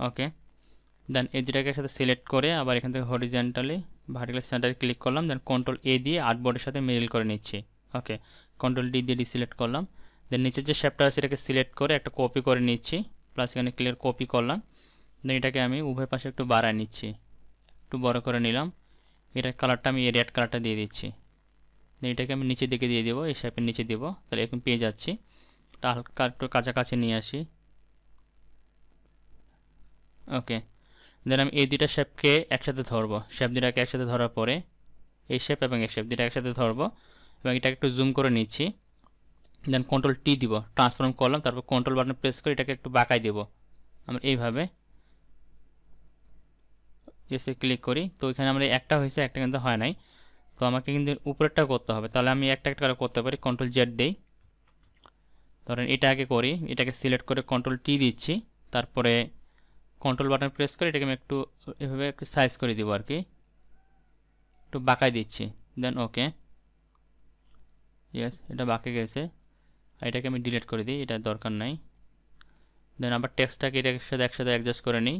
ওকে, দেন এই দুটাকে সাথে সিলেক্ট করে আবার এখান থেকে হরিজেন্টালি ভার্টিক্যাল সেন্টারে ক্লিক করলাম। দেন কন্ট্রোল এ দিয়ে আর্টবোর্ডের সাথে মিডল করে নিচ্ছি। ওকে, কন্ট্রোল ডি দিয়ে ডিসিলেক্ট করলাম। দেন নিচের যে শেপটা আছে এটাকে সিলেক্ট করে একটা কপি করে নিচ্ছি, প্লাস এখানে ক্লিয়ার কপি করলাম। দেন এটাকে আমি উভয় পাশে একটু বাড়ায় নিচ্ছি, একটু বড় করে নিলাম। এটার কালারটা আমি রেড কালারটা দিয়ে দিচ্ছি। এটাকে আমি নিচের দিকে দিয়ে দেবো, এই শেপের নিচে দেবো, তাহলে এরকম পেয়ে যাচ্ছি। তা হালকা একটু কাছাকাছি নিয়ে আসি। ওকে, দেন আমি এই দুইটা শেপকে একসাথে ধরবো। শেপ দুটাকে একসাথে ধরার পরে এই শেপ এবং এই শেপ দুটা একসাথে ধরবো এবং এটাকে একটু জুম করে নিচ্ছি। দেন কন্ট্রোল টি দিব, ট্রান্সফর্ম করলাম, তারপর কন্ট্রোল বাটন প্রেস করে এটাকে একটু বাঁকাই দেব আমরা এইভাবে। এসে ক্লিক করি, তো এখানে আমরা একটা হয়েছে, একটা কিন্তু হয় নাই। তো আমাকে কিন্তু উপরেরটা করতে হবে, তাহলে আমি একটা একটা করে করতে পারি। কন্ট্রোল জেড দেই, ধরেন এটা আগে করি, এটাকে সিলেক্ট করে কন্ট্রোল টি দিচ্ছি, তারপরে কন্ট্রোল বাটন প্রেস করে এটাকে আমি একটু এভাবে একটু সাইজ করে দিব আর কি, একটু বাঁকাই দিচ্ছি। দেন ওকে, ইয়েস, এটা বাঁকে গেছে। আর এটাকে আমি ডিলিট করে দিই, এটা দরকার নাই। দেন আবার টেক্সটটাকে এটার সাথে একসাথে অ্যাডজাস্ট করে নিই।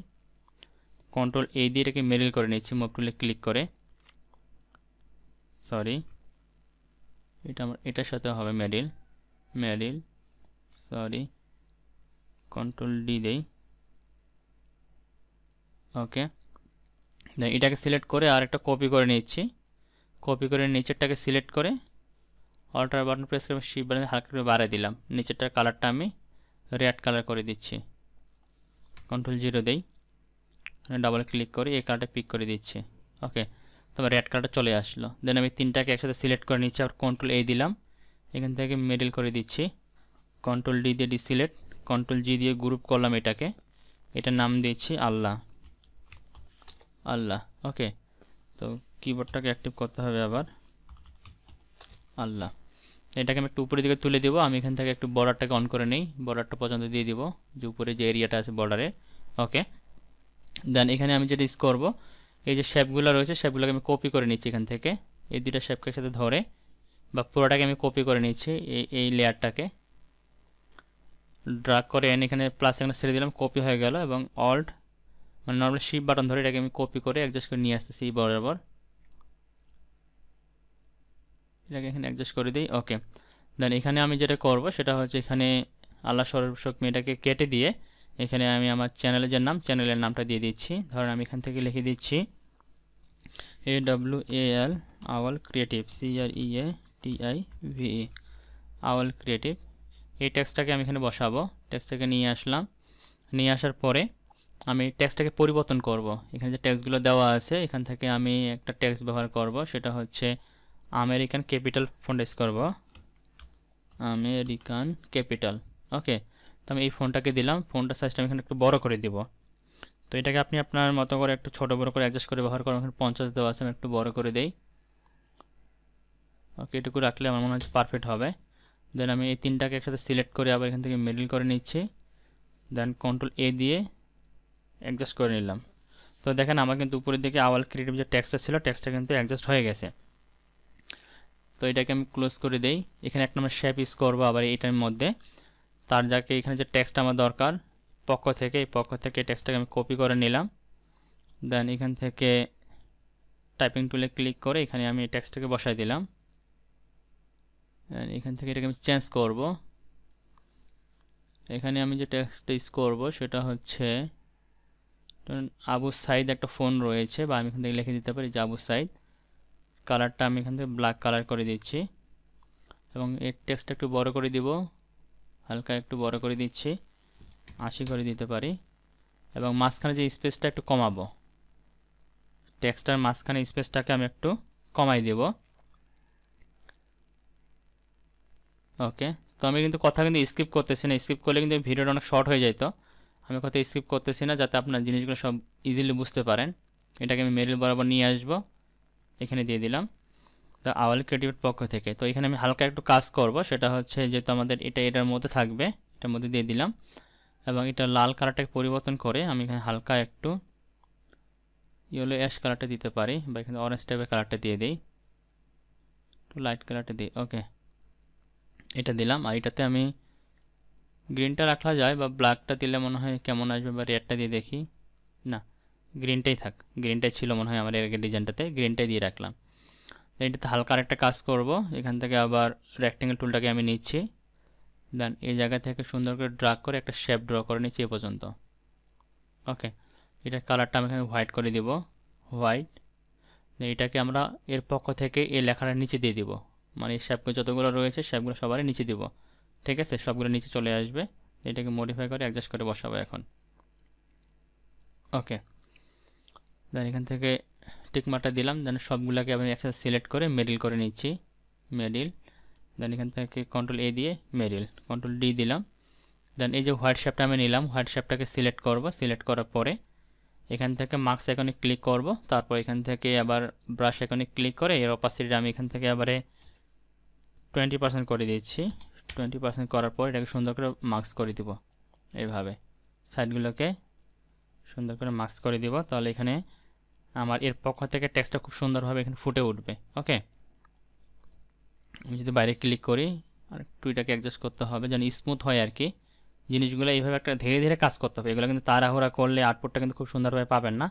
কন্ট্রোল এই দিয়ে এটাকে মেরিল করে নিচ্ছি মুভ টুলে ক্লিক করে। সরি, এটা আমার এটার সাথে হবে মেরিল, মেরিল, সরি, কন্ট্রোল ডি দেই। ওকে, দেন এটাকে সিলেক্ট করে আর একটা কপি করে নিচ্ছি। কপি করে নিচেরটাকে সিলেক্ট করে অল্টার বাটন প্রেস করে শিপ বাটন হালকা করে বাড়িয়ে দিলাম। নিচেরটার কালারটা আমি রেড কালার করে দিচ্ছি। কন্ট্রোল জিরো দেই, ডাবল ক্লিক করে এই কালারটা পিক করে দিচ্ছি। ওকে, তবে রেড কালারটা চলে আসলো। দেন আমি তিনটাকে একসাথে সিলেক্ট করে নিচ্ছি, আবার কন্ট্রোল এ দিলাম, এখান থেকে মিডল করে দিচ্ছি। কন্ট্রোল ডি দিয়ে ডিসিলেক্ট, কন্ট্রোল জি দিয়ে গ্রুপ করলাম এটাকে, এটার নাম দিচ্ছি আল্লাহ, আল্লাহ। ওকে, তো কিবোর্ডটাকে অ্যাক্টিভ করতে হবে আবার, আল্লাহ। এটাকে আমি একটু উপরের দিকে তুলে দেবো। আমি এখান থেকে একটু বর্ডারটাকে অন করে নিই, বর্ডারটা পর্যন্ত দিয়ে দিব, যে উপরে যে এরিয়াটা আছে বর্ডারে। ওকে, দেন এখানে আমি যেটা ইউজ করবো, এই যে শেপগুলো রয়েছে শেপগুলোকে আমি কপি করে নিচ্ছি এখান থেকে, এই দুইটা শেপকে সাথে ধরে বা পুরোটাকে আমি কপি করে নিচ্ছি। এই লেয়ারটাকে ড্রাগ করে এনে এখানে প্লাস এখানে ছেড়ে দিলাম, কপি হয়ে গেল। এবং অল্ট মানে নর্মাল শিপ বাটন ধরে এটাকে আমি কপি করে অ্যাডজাস্ট করে নিয়ে আসতেছি বরাবর, এটাকে এখানে অ্যাডজাস্ট করে দিই। ওকে, দেন এখানে আমি যেটা করব সেটা হচ্ছে এখানে আল্লাহ সর্বশক্তি এটাকে কেটে দিয়ে এখানে আমি আমার চ্যানেলের যে নাম, চ্যানেলের নামটা দিয়ে দিচ্ছি। ধরেন আমি এখান থেকে লিখে দিচ্ছি AWAL আওয়াল ক্রিয়েটিভ, CREATIVE আওয়াল ক্রিয়েটিভ। এই টেক্সটটাকে আমি এখানে বসাবো। টেক্সটটাকে নিয়ে আসলাম, নিয়ে আসার পরে আমি টেক্সটটাকে পরিবর্তন করব। এখানে যে টেক্সটগুলো দেওয়া আছে এখান থেকে আমি একটা টেক্সট ব্যবহার করব, সেটা হচ্ছে আমেরিকান ক্যাপিটাল ফন্ট ইউজ করব, আমেরিকান ক্যাপিটাল। ওকে, তো আমি এই ফোনটাকে দিলাম, ফোনটার সাইজটা আমি এখানে একটু বড় করে দিব। তো এটাকে আপনি আপনার মতো করে একটু ছোটো বড়ো করে অ্যাডজাস্ট করে ব্যবহার করবেন। এখানে 50 দেওয়া আছে, আমি একটু বড় করে দেই। ওকে, এটুকু রাখলে আমার মনে হচ্ছে পারফেক্ট হবে। দেন আমি এই তিনটাকে একসাথে সিলেক্ট করে আবার এখান থেকে মিডল করে নিচ্ছি। দেন কন্ট্রোল এ দিয়ে অ্যাডজাস্ট করে নিলাম। তো দেখেন আমার কিন্তু উপরের দিকে আওয়াল ক্রিয়েটিভ যে টেক্সটটা ছিল টেক্সটটা কিন্তু অ্যাডজাস্ট হয়ে গেছে। তো এটাকে আমি ক্লোজ করে দেই। এখানে একটা আমরা শেপ ইউজ করবো আবার এইটার মধ্যে, তার যাকে এখানে যে টেক্সট আমার দরকার পক্ষ থেকে, এই পক্ষ থেকে টেক্সটটাকে আমি কপি করে নিলাম। দেন এখান থেকে টাইপিং টুলে ক্লিক করে এখানে আমি টেক্সটটাকে বসাই দিলাম। এখান থেকে এটাকে আমি চেঞ্জ করব। এখানে আমি যে টেক্সটটা ইউজ করব সেটা হচ্ছে আবু সাইদ একটা ফোন রয়েছে, বা আমি এখান থেকে লিখে দিতে পারি যে আবু সাইদ। কালারটা আমি এখান থেকে ব্ল্যাক কালার করে দিচ্ছি এবং এর টেক্সটটা একটু বড় করে দিব, হালকা একটু বড় করে দিচ্ছি, 80 করে দিতে পারি। এবং মাঝখানে যে স্পেসটা একটু কমাবো, টেক্সটার মাঝখানে স্পেসটাকে আমি একটু কমাই দেব। ওকে, তো আমি কিন্তু কথা কিন্তু স্কিপ করতেছি না, স্কিপ করলে কিন্তু ভিডিওটা অনেক শর্ট হয়ে যেত। আমি কথা স্কিপ করতেছি না যাতে আপনার জিনিসগুলো সব ইজিলি বুঝতে পারেন। এটাকে আমি মেরিল বরাবর নিয়ে আসবো, এখানে দিয়ে দিলাম দ্য আওয়াল ক্রিয়েটিভের পক্ষ থেকে। তো এখানে আমি হালকা একটু কাজ করব, সেটা হচ্ছে যেহেতু আমাদের এটা এটার মধ্যে থাকবে, এটার মধ্যে দিয়ে দিলাম। এবং এটা লাল কালারটাকে পরিবর্তন করে আমি এখানে হালকা একটু ইয়েলো অ্যাশ কালারটা দিতে পারি, বা এখানে অরেঞ্জ টাইপের কালারটা দিয়ে দিই, একটু লাইট কালারটা দিই। ওকে, এটা দিলাম। আর এটাতে আমি গ্রিনটা রাখা যায়, বা ব্ল্যাকটা দিলে মনে হয় কেমন আসবে, বা রেডটা দিয়ে দেখি। না, গ্রিনটাই থাক, গ্রিনটাই ছিল মনে হয় আমার এর আগে ডিজাইনটাতে, গ্রিনটাই দিয়ে রাখলাম। এটাতে হালকা আরেকটা কাজ করব, এখান থেকে আবার রেক্টেঙ্গেল টুলটাকে আমি নিচ্ছি। দেন এই জায়গা থেকে সুন্দর করে ড্রাগ করে একটা শেপ ড্র করে নিচ্ছি এ পর্যন্ত। ওকে, এটার কালারটা আমি এখানে হোয়াইট করে দিব, হোয়াইট। এটাকে আমরা এর পক্ষ থেকে এই লেখাটা নিচে দিয়ে দিব, মানে এই শেপগুলো যতগুলো রয়েছে শেপগুলো সবারই নিচে দিব। ঠিক আছে, সবগুলো নিচে চলে আসবে। এটাকে মডিফাই করে অ্যাডজাস্ট করে বসাবো এখন। ওকে, দেন এখান থেকে টিকমার্কটা দিলাম, দেন সবগুলোকে আমি একসাথে সিলেক্ট করে মেরিল করে নিচ্ছি, মেরিল। দেন এখান থেকে কন্ট্রোল এ দিয়ে মেরিল, কন্ট্রোল ডি দিলাম। দেন এই যে হোয়াইট শেপটা আমি নিলাম, হোয়াইট শেপটাকে সিলেক্ট করব, সিলেক্ট করার পরে এখান থেকে মার্কস আইকনে ক্লিক করব, তারপর এখান থেকে আবার ব্রাশ আইকনে ক্লিক করে এর অপাসিটিটা আমি এখান থেকে আবারে 20% করে দিচ্ছি। 20% করার পর এটাকে সুন্দর করে মার্কস করে দিব, এইভাবে সাইডগুলোকে সুন্দর করে মার্কস করে দিব। তাহলে এখানে আমার এর পক্ষ থেকে টেক্সটটা খুব সুন্দরভাবে এখানে ফুটে উঠবে। ওকে, আমি যদি বাইরে ক্লিক করি আর একটু এটাকে অ্যাডজাস্ট করতে হবে যেন স্মুথ হয় আর কি। জিনিসগুলো এইভাবে একটা ধীরে ধীরে কাজ করতে হবে, এগুলো কিন্তু তাড়াহুড়া করলে আউটপুটটা কিন্তু খুব সুন্দরভাবে পাবেন না।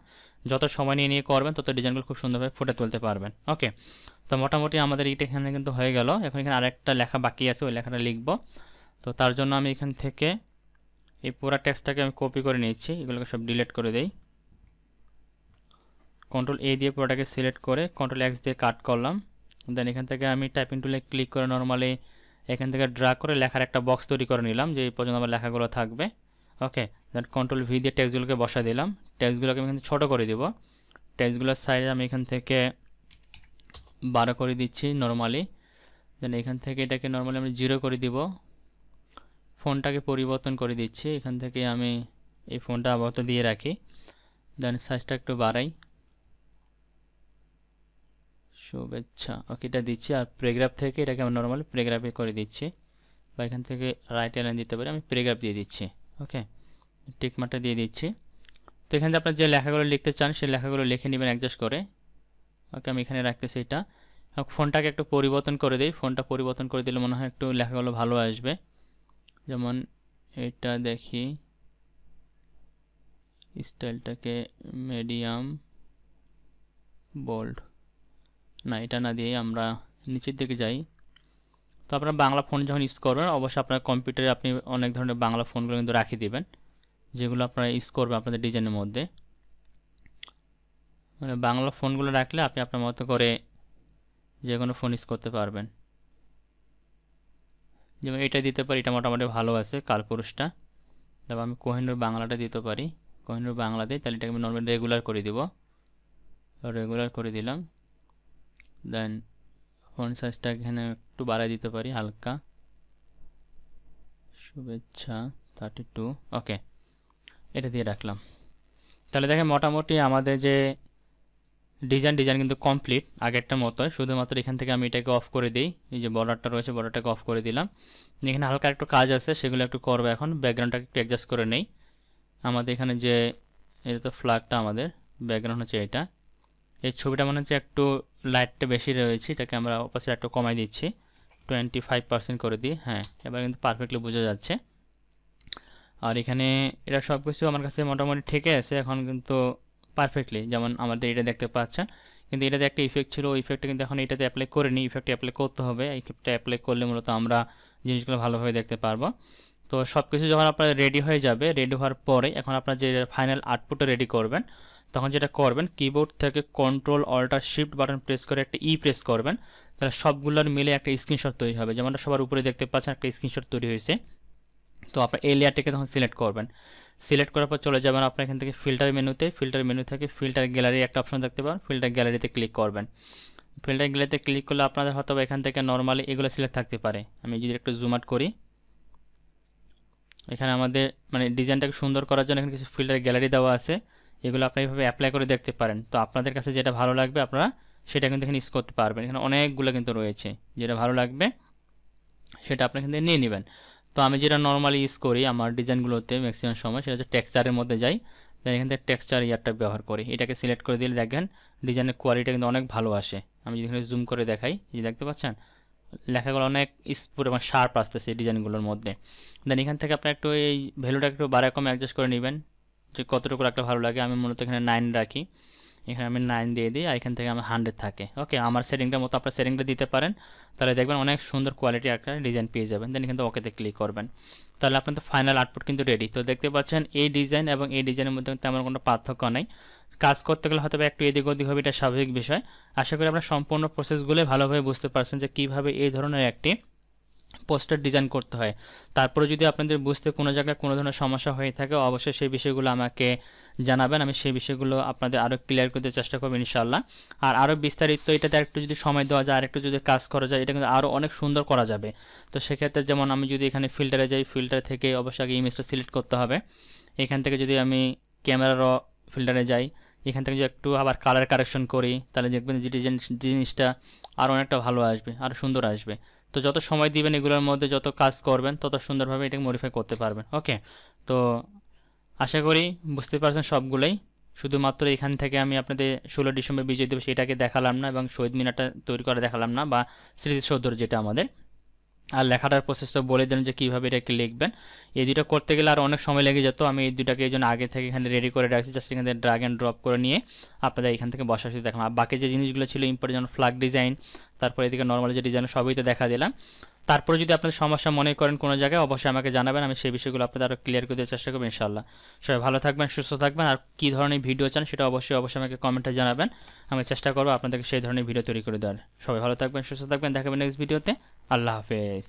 যত সময় নিয়ে নিয়ে করবেন তত ডিজাইনগুলো খুব সুন্দরভাবে ফুটে তুলতে পারবেন। ওকে, তো মোটামুটি আমাদের এইটা এখানে কিন্তু হয়ে গেল। এখন এখানে আরেকটা লেখা বাকি আছে, ওই লেখাটা লিখব। তো তার জন্য আমি এখান থেকে এই পুরো টেক্সটটাকে আমি কপি করে নিচ্ছি, এগুলোকে সব ডিলিট করে দেই। কন্ট্রোল এ দিয়ে পুরোটাকে সিলেক্ট করে কন্ট্রোল এক্স দিয়ে কাট করলাম। দেন এখান থেকে আমি টাইপিং টুলে ক্লিক করে নর্মালি এখান থেকে ড্র্যাগ করে লেখার একটা বক্স তৈরি করে নিলাম, যে এই পর্যন্ত আমার লেখাগুলো থাকবে। ওকে, দেন কন্ট্রোল ভি দিয়ে টেক্সটগুলোকে বসা দিলাম। টেক্সটগুলোকে আমি এখান থেকে ছোটো করে দিব। টেক্সটগুলোর সাইজ আমি এখান থেকে 12 করে দিচ্ছি নর্মালি। দেন এখান থেকে এটাকে নর্মালি আমি 0 করে দিব। ফোনটাকে পরিবর্তন করে দিচ্ছি, এখান থেকে আমি এই ফোনটা আপাতত দিয়ে রাখি। দেন সাইজটা একটু বাড়াই, শুভেচ্ছা। ওকে, এটা দিচ্ছি। আর প্যারাগ্রাফ থেকে এটাকে আমি নর্মালি প্যারাগ্রাফে করে দিচ্ছি, বা এখান থেকে রাইট লাইন দিতে পারি, আমি প্যারাগ্রাফ দিয়ে দিচ্ছি। ওকে, টিকমার্কটা দিয়ে দিচ্ছি। তো এখানে আপনার যে লেখাগুলো লিখতে চান সেই লেখাগুলো লিখে নেবেন অ্যাডজাস্ট করে। ওকে, আমি এখানে রাখতেছি এটা। ফোনটাকে একটু পরিবর্তন করে দিই, ফোনটা পরিবর্তন করে দিলে মনে হয় একটু লেখাগুলো ভালো আসবে। যেমন এটা দেখি, স্টাইলটাকে মিডিয়াম বোল্ড, না এটা না দিয়ে আমরা নিচের দিকে যাই। তো আপনারা বাংলা ফোন যখন ইউজ করবেন অবশ্যই আপনার কম্পিউটারে আপনি অনেক ধরনের বাংলা ফোনগুলো কিন্তু রাখিয়ে দিবেন, যেগুলো আপনারা ইউজ করবেন আপনাদের ডিজাইনের মধ্যে। মানে বাংলা ফোনগুলো রাখলে আপনি আপনার মতো করে যে কোনো ফোন ইউজ করতে পারবেন। যেমন এটা দিতে পারি, এটা মোটামুটি ভালো আছে কালপুরুষটা। তারপর আমি কোহিনূর বাংলাটা দিতে পারি, কোহিনূর বাংলা দিই, তাহলে এটাকে আমি নর্মালি রেগুলার করে দিব, রেগুলার করে দিলাম। দেন ফন্ট সাইজটা এখানে একটু বাড়াই দিতে পারি হালকা, শুভেচ্ছা 32। ওকে, এটা দিয়ে রাখলাম। তাহলে দেখেন মোটামুটি আমাদের যে ডিজাইন কিন্তু কমপ্লিট আগেরটার মতোই, শুধুমাত্র এখান থেকে আমি এটাকে অফ করে দিই। এই যে বর্ডারটা রয়েছে বর্ডারটাকে অফ করে দিলাম। এখানে হালকা একটু কাজ আছে, সেগুলো একটু করবো এখন। ব্যাকগ্রাউন্ডটাকে একটু অ্যাডজাস্ট করে নেই। আমাদের এখানে যে এটা তো ফ্ল্যাগটা, আমাদের ব্যাকগ্রাউন্ড হচ্ছে এটা। এই ছবিটা মনে হচ্ছে একটু লাইটটা বেশি রয়েছে, এটাকে আমরা অপাসিটি একটু কমাই দিচ্ছি, 25% করে দিই। হ্যাঁ, এবার কিন্তু পারফেক্টলি বোঝা যাচ্ছে। আর এখানে এটা সব কিছু আমার কাছে মোটামুটি ঠিকই আছে এখন কিন্তু পারফেক্টলি, যেমন আমাদের এটা দেখতে পাচ্ছেন। কিন্তু এটাতে একটা ইফেক্ট ছিল, ওই ইফেক্টটা কিন্তু এখন এটাতে অ্যাপ্লাই করিনি, ইফেক্টটা অ্যাপ্লাই করতে হবে। এই ইফেক্টটা অ্যাপ্লাই করলে মূলত আমরা জিনিসগুলো ভালোভাবে দেখতে পারবো। তো সব কিছু যখন আপনার রেডি হয়ে যাবে, রেডি হওয়ার পরে এখন আপনার যে ফাইনাল আউটপুটটা রেডি করবেন, তখন যেটা করবেন কিবোর্ড থেকে control alter shift button press করে একটা প্রেস করবেন, তাহলে সবগুলোর মিলে একটা স্ক্রিনশট তৈরি হবে। যেমনটা সবার উপরে দেখতে পাচ্ছেন একটা স্ক্রিনশট তৈরি হয়েছে। তো আপনার এই লেয়ারটাকে তখন সিলেক্ট করবেন, সিলেক্ট করার পর চলে যাবেন আপনার এখান থেকে ফিল্টার মেনুতে, ফিল্টার মেনু থেকে ফিল্টার গ্যালারি একটা অপশন দেখতে পাবেন, ফিল্টার গ্যালারিতে ক্লিক করবেন। ফিল্টার গ্যালারিতে ক্লিক করলে আপনাদের হয়তো এখান থেকে নর্মালি এগুলো সিলেক্ট থাকতে পারে। আমি যদি একটু জুম আউট করি, এখানে আমাদের মানে ডিজাইনটাকে সুন্দর করার জন্য এখানে কিছু ফিল্টার গ্যালারি দেওয়া আছে, এগুলো আপনি এইভাবে অ্যাপ্লাই করে দেখতে পারেন। তো আপনাদের কাছে যেটা ভালো লাগবে আপনারা সেটা কিন্তু এখানে ইউজ করতে পারবেন। এখানে অনেকগুলো কিন্তু রয়েছে, যেটা ভালো লাগবে সেটা আপনি এখান থেকে নিয়ে নেবেন। তো আমি যেটা নর্মালি ইউজ করি আমার ডিজাইনগুলোতে ম্যাক্সিমাম সময়, সেটা হচ্ছে টেক্সচারের মধ্যে যাই, দেন এখান থেকে টেক্সচার ইয়ারটা ব্যবহার করি। এটাকে সিলেক্ট করে দিলে দেখেন ডিজাইনের কোয়ালিটি কিন্তু অনেক ভালো আসে। আমি যদি এখানে জুম করে দেখাই, যে দেখতে পাচ্ছেন লেখাগুলো অনেক স্পুর এবং শার্প আসতেছে ডিজাইনগুলোর মধ্যে। দেন এখান থেকে আপনার একটু এই ভ্যালুটা একটু বাড়ায় কমে অ্যাডজাস্ট করে নেবেন, যে কতটুকু রাখলে ভালো লাগে। আমি মূলত এখানে 9 রাখি, এখানে আমি 9 দিয়ে দিই, আর এখান থেকে আমার 100 থাকে। ওকে, আমার সেটিংটার মতো আপনার সেটিংটা দিতে পারেন, তাহলে দেখবেন অনেক সুন্দর কোয়ালিটি একটা ডিজাইন পেয়ে যাবেন। দেন এখান থেকে ওকেতে ক্লিক করবেন, তাহলে আপনাদের ফাইনাল আউটপুট কিন্তু রেডি। তো দেখতে পাচ্ছেন এই ডিজাইন এবং এই ডিজাইনের মধ্যে তেমন কোনো পার্থক্য নেই। কাজ করতে গেলে হয়তো একটু এদিক ওদিক হবে, এটা স্বাভাবিক বিষয়। আশা করি আপনারা সম্পূর্ণ প্রসেসগুলোই ভালোভাবে বুঝতে পারছেন যে কীভাবে এই ধরনের একটি পোস্টার ডিজাইন করতে হয়। তারপরে যদি আপনাদের বুঝতে কোনো জায়গায় কোনো ধরনের সমস্যা হয়ে থাকে অবশ্যই সেই বিষয়গুলো আমাকে জানাবেন, আমি সেই বিষয়গুলো আপনাদের আরও ক্লিয়ার করতে চেষ্টা করব ইনশাআল্লাহ। আর আরও বিস্তারিত এটাতে একটু যদি সময় দেওয়া যায়, আর একটু যদি কাজ করা যায়, এটা কিন্তু আরও অনেক সুন্দর করা যাবে। তো সেক্ষেত্রে যেমন আমি যদি এখানে ফিল্টারে যাই, ফিল্টার থেকে অবশ্যই আগে ইমেজটা সিলেক্ট করতে হবে। এখান থেকে যদি আমি ক্যামেরার ফিল্টারে যাই, এখান থেকে যদি একটু আবার কালার কারেকশন করি, তাহলে দেখবেন যে জিনিসটা আরও অনেকটা ভালো আসবে, আরও সুন্দর আসবে। তো যত সময় দিবেন এগুলোর মধ্যে, যত কাজ করবেন, তত সুন্দরভাবে এটাকে মডিফাই করতে পারবেন। ওকে, তো আশা করি বুঝতে পারছেন সবগুলোই। শুধুমাত্র এখান থেকে আমি আপনাদের 16 ডিসেম্বর বিজয় দিবস এটাকে দেখালাম না, এবং শহীদ মিনারটা তৈরি করে দেখালাম না, বা স্মৃতিসৌধ যেটা আমাদের। আর লেখাটার প্রসেসটা বলে দিলেন যে কীভাবে এটাকে লিখবেন। এই দুটো করতে গেলে আর অনেক সময় লেগে যেত। আমি এই দুটাকে এই জন্য আগে থেকে এখানে রেডি করে রাখছি, জাস্ট এখান থেকে ড্রাগ অ্যান্ড ড্রপ করে নিয়ে আপনাদের এখান থেকে বসা শুধু দেখলাম। আর বাকি যে জিনিসগুলো ছিল ইম্পর্টেন্ট, যেমন ফ্ল্যাগ ডিজাইন, তারপরে এদিকে নর্মাল যে ডিজাইন, সবই তো দেখা দিলাম। তারপরে যদি আপনাদের সমস্যা মনে করেন কোনো জায়গায়, অবশ্যই আমাকে জানাবেন, আমি সেই বিষয়গুলো আপনাদের আরও ক্লিয়ার করে দেওয়ার চেষ্টা করবো ইনশাআল্লাহ। সবাই ভালো থাকবেন, সুস্থ থাকবেন। আর কী ধরনের ভিডিও চান সেটা অবশ্যই আমাকে কমেন্টে জানাবেন, আমি চেষ্টা করবো আপনাদেরকে সেই ধরনের ভিডিও তৈরি করে দেওয়ার। সবাই ভালো থাকবেন, সুস্থ থাকবেন, দেখাবেন নেক্সট ভিডিওতে। আল্লাহ হাফেজ।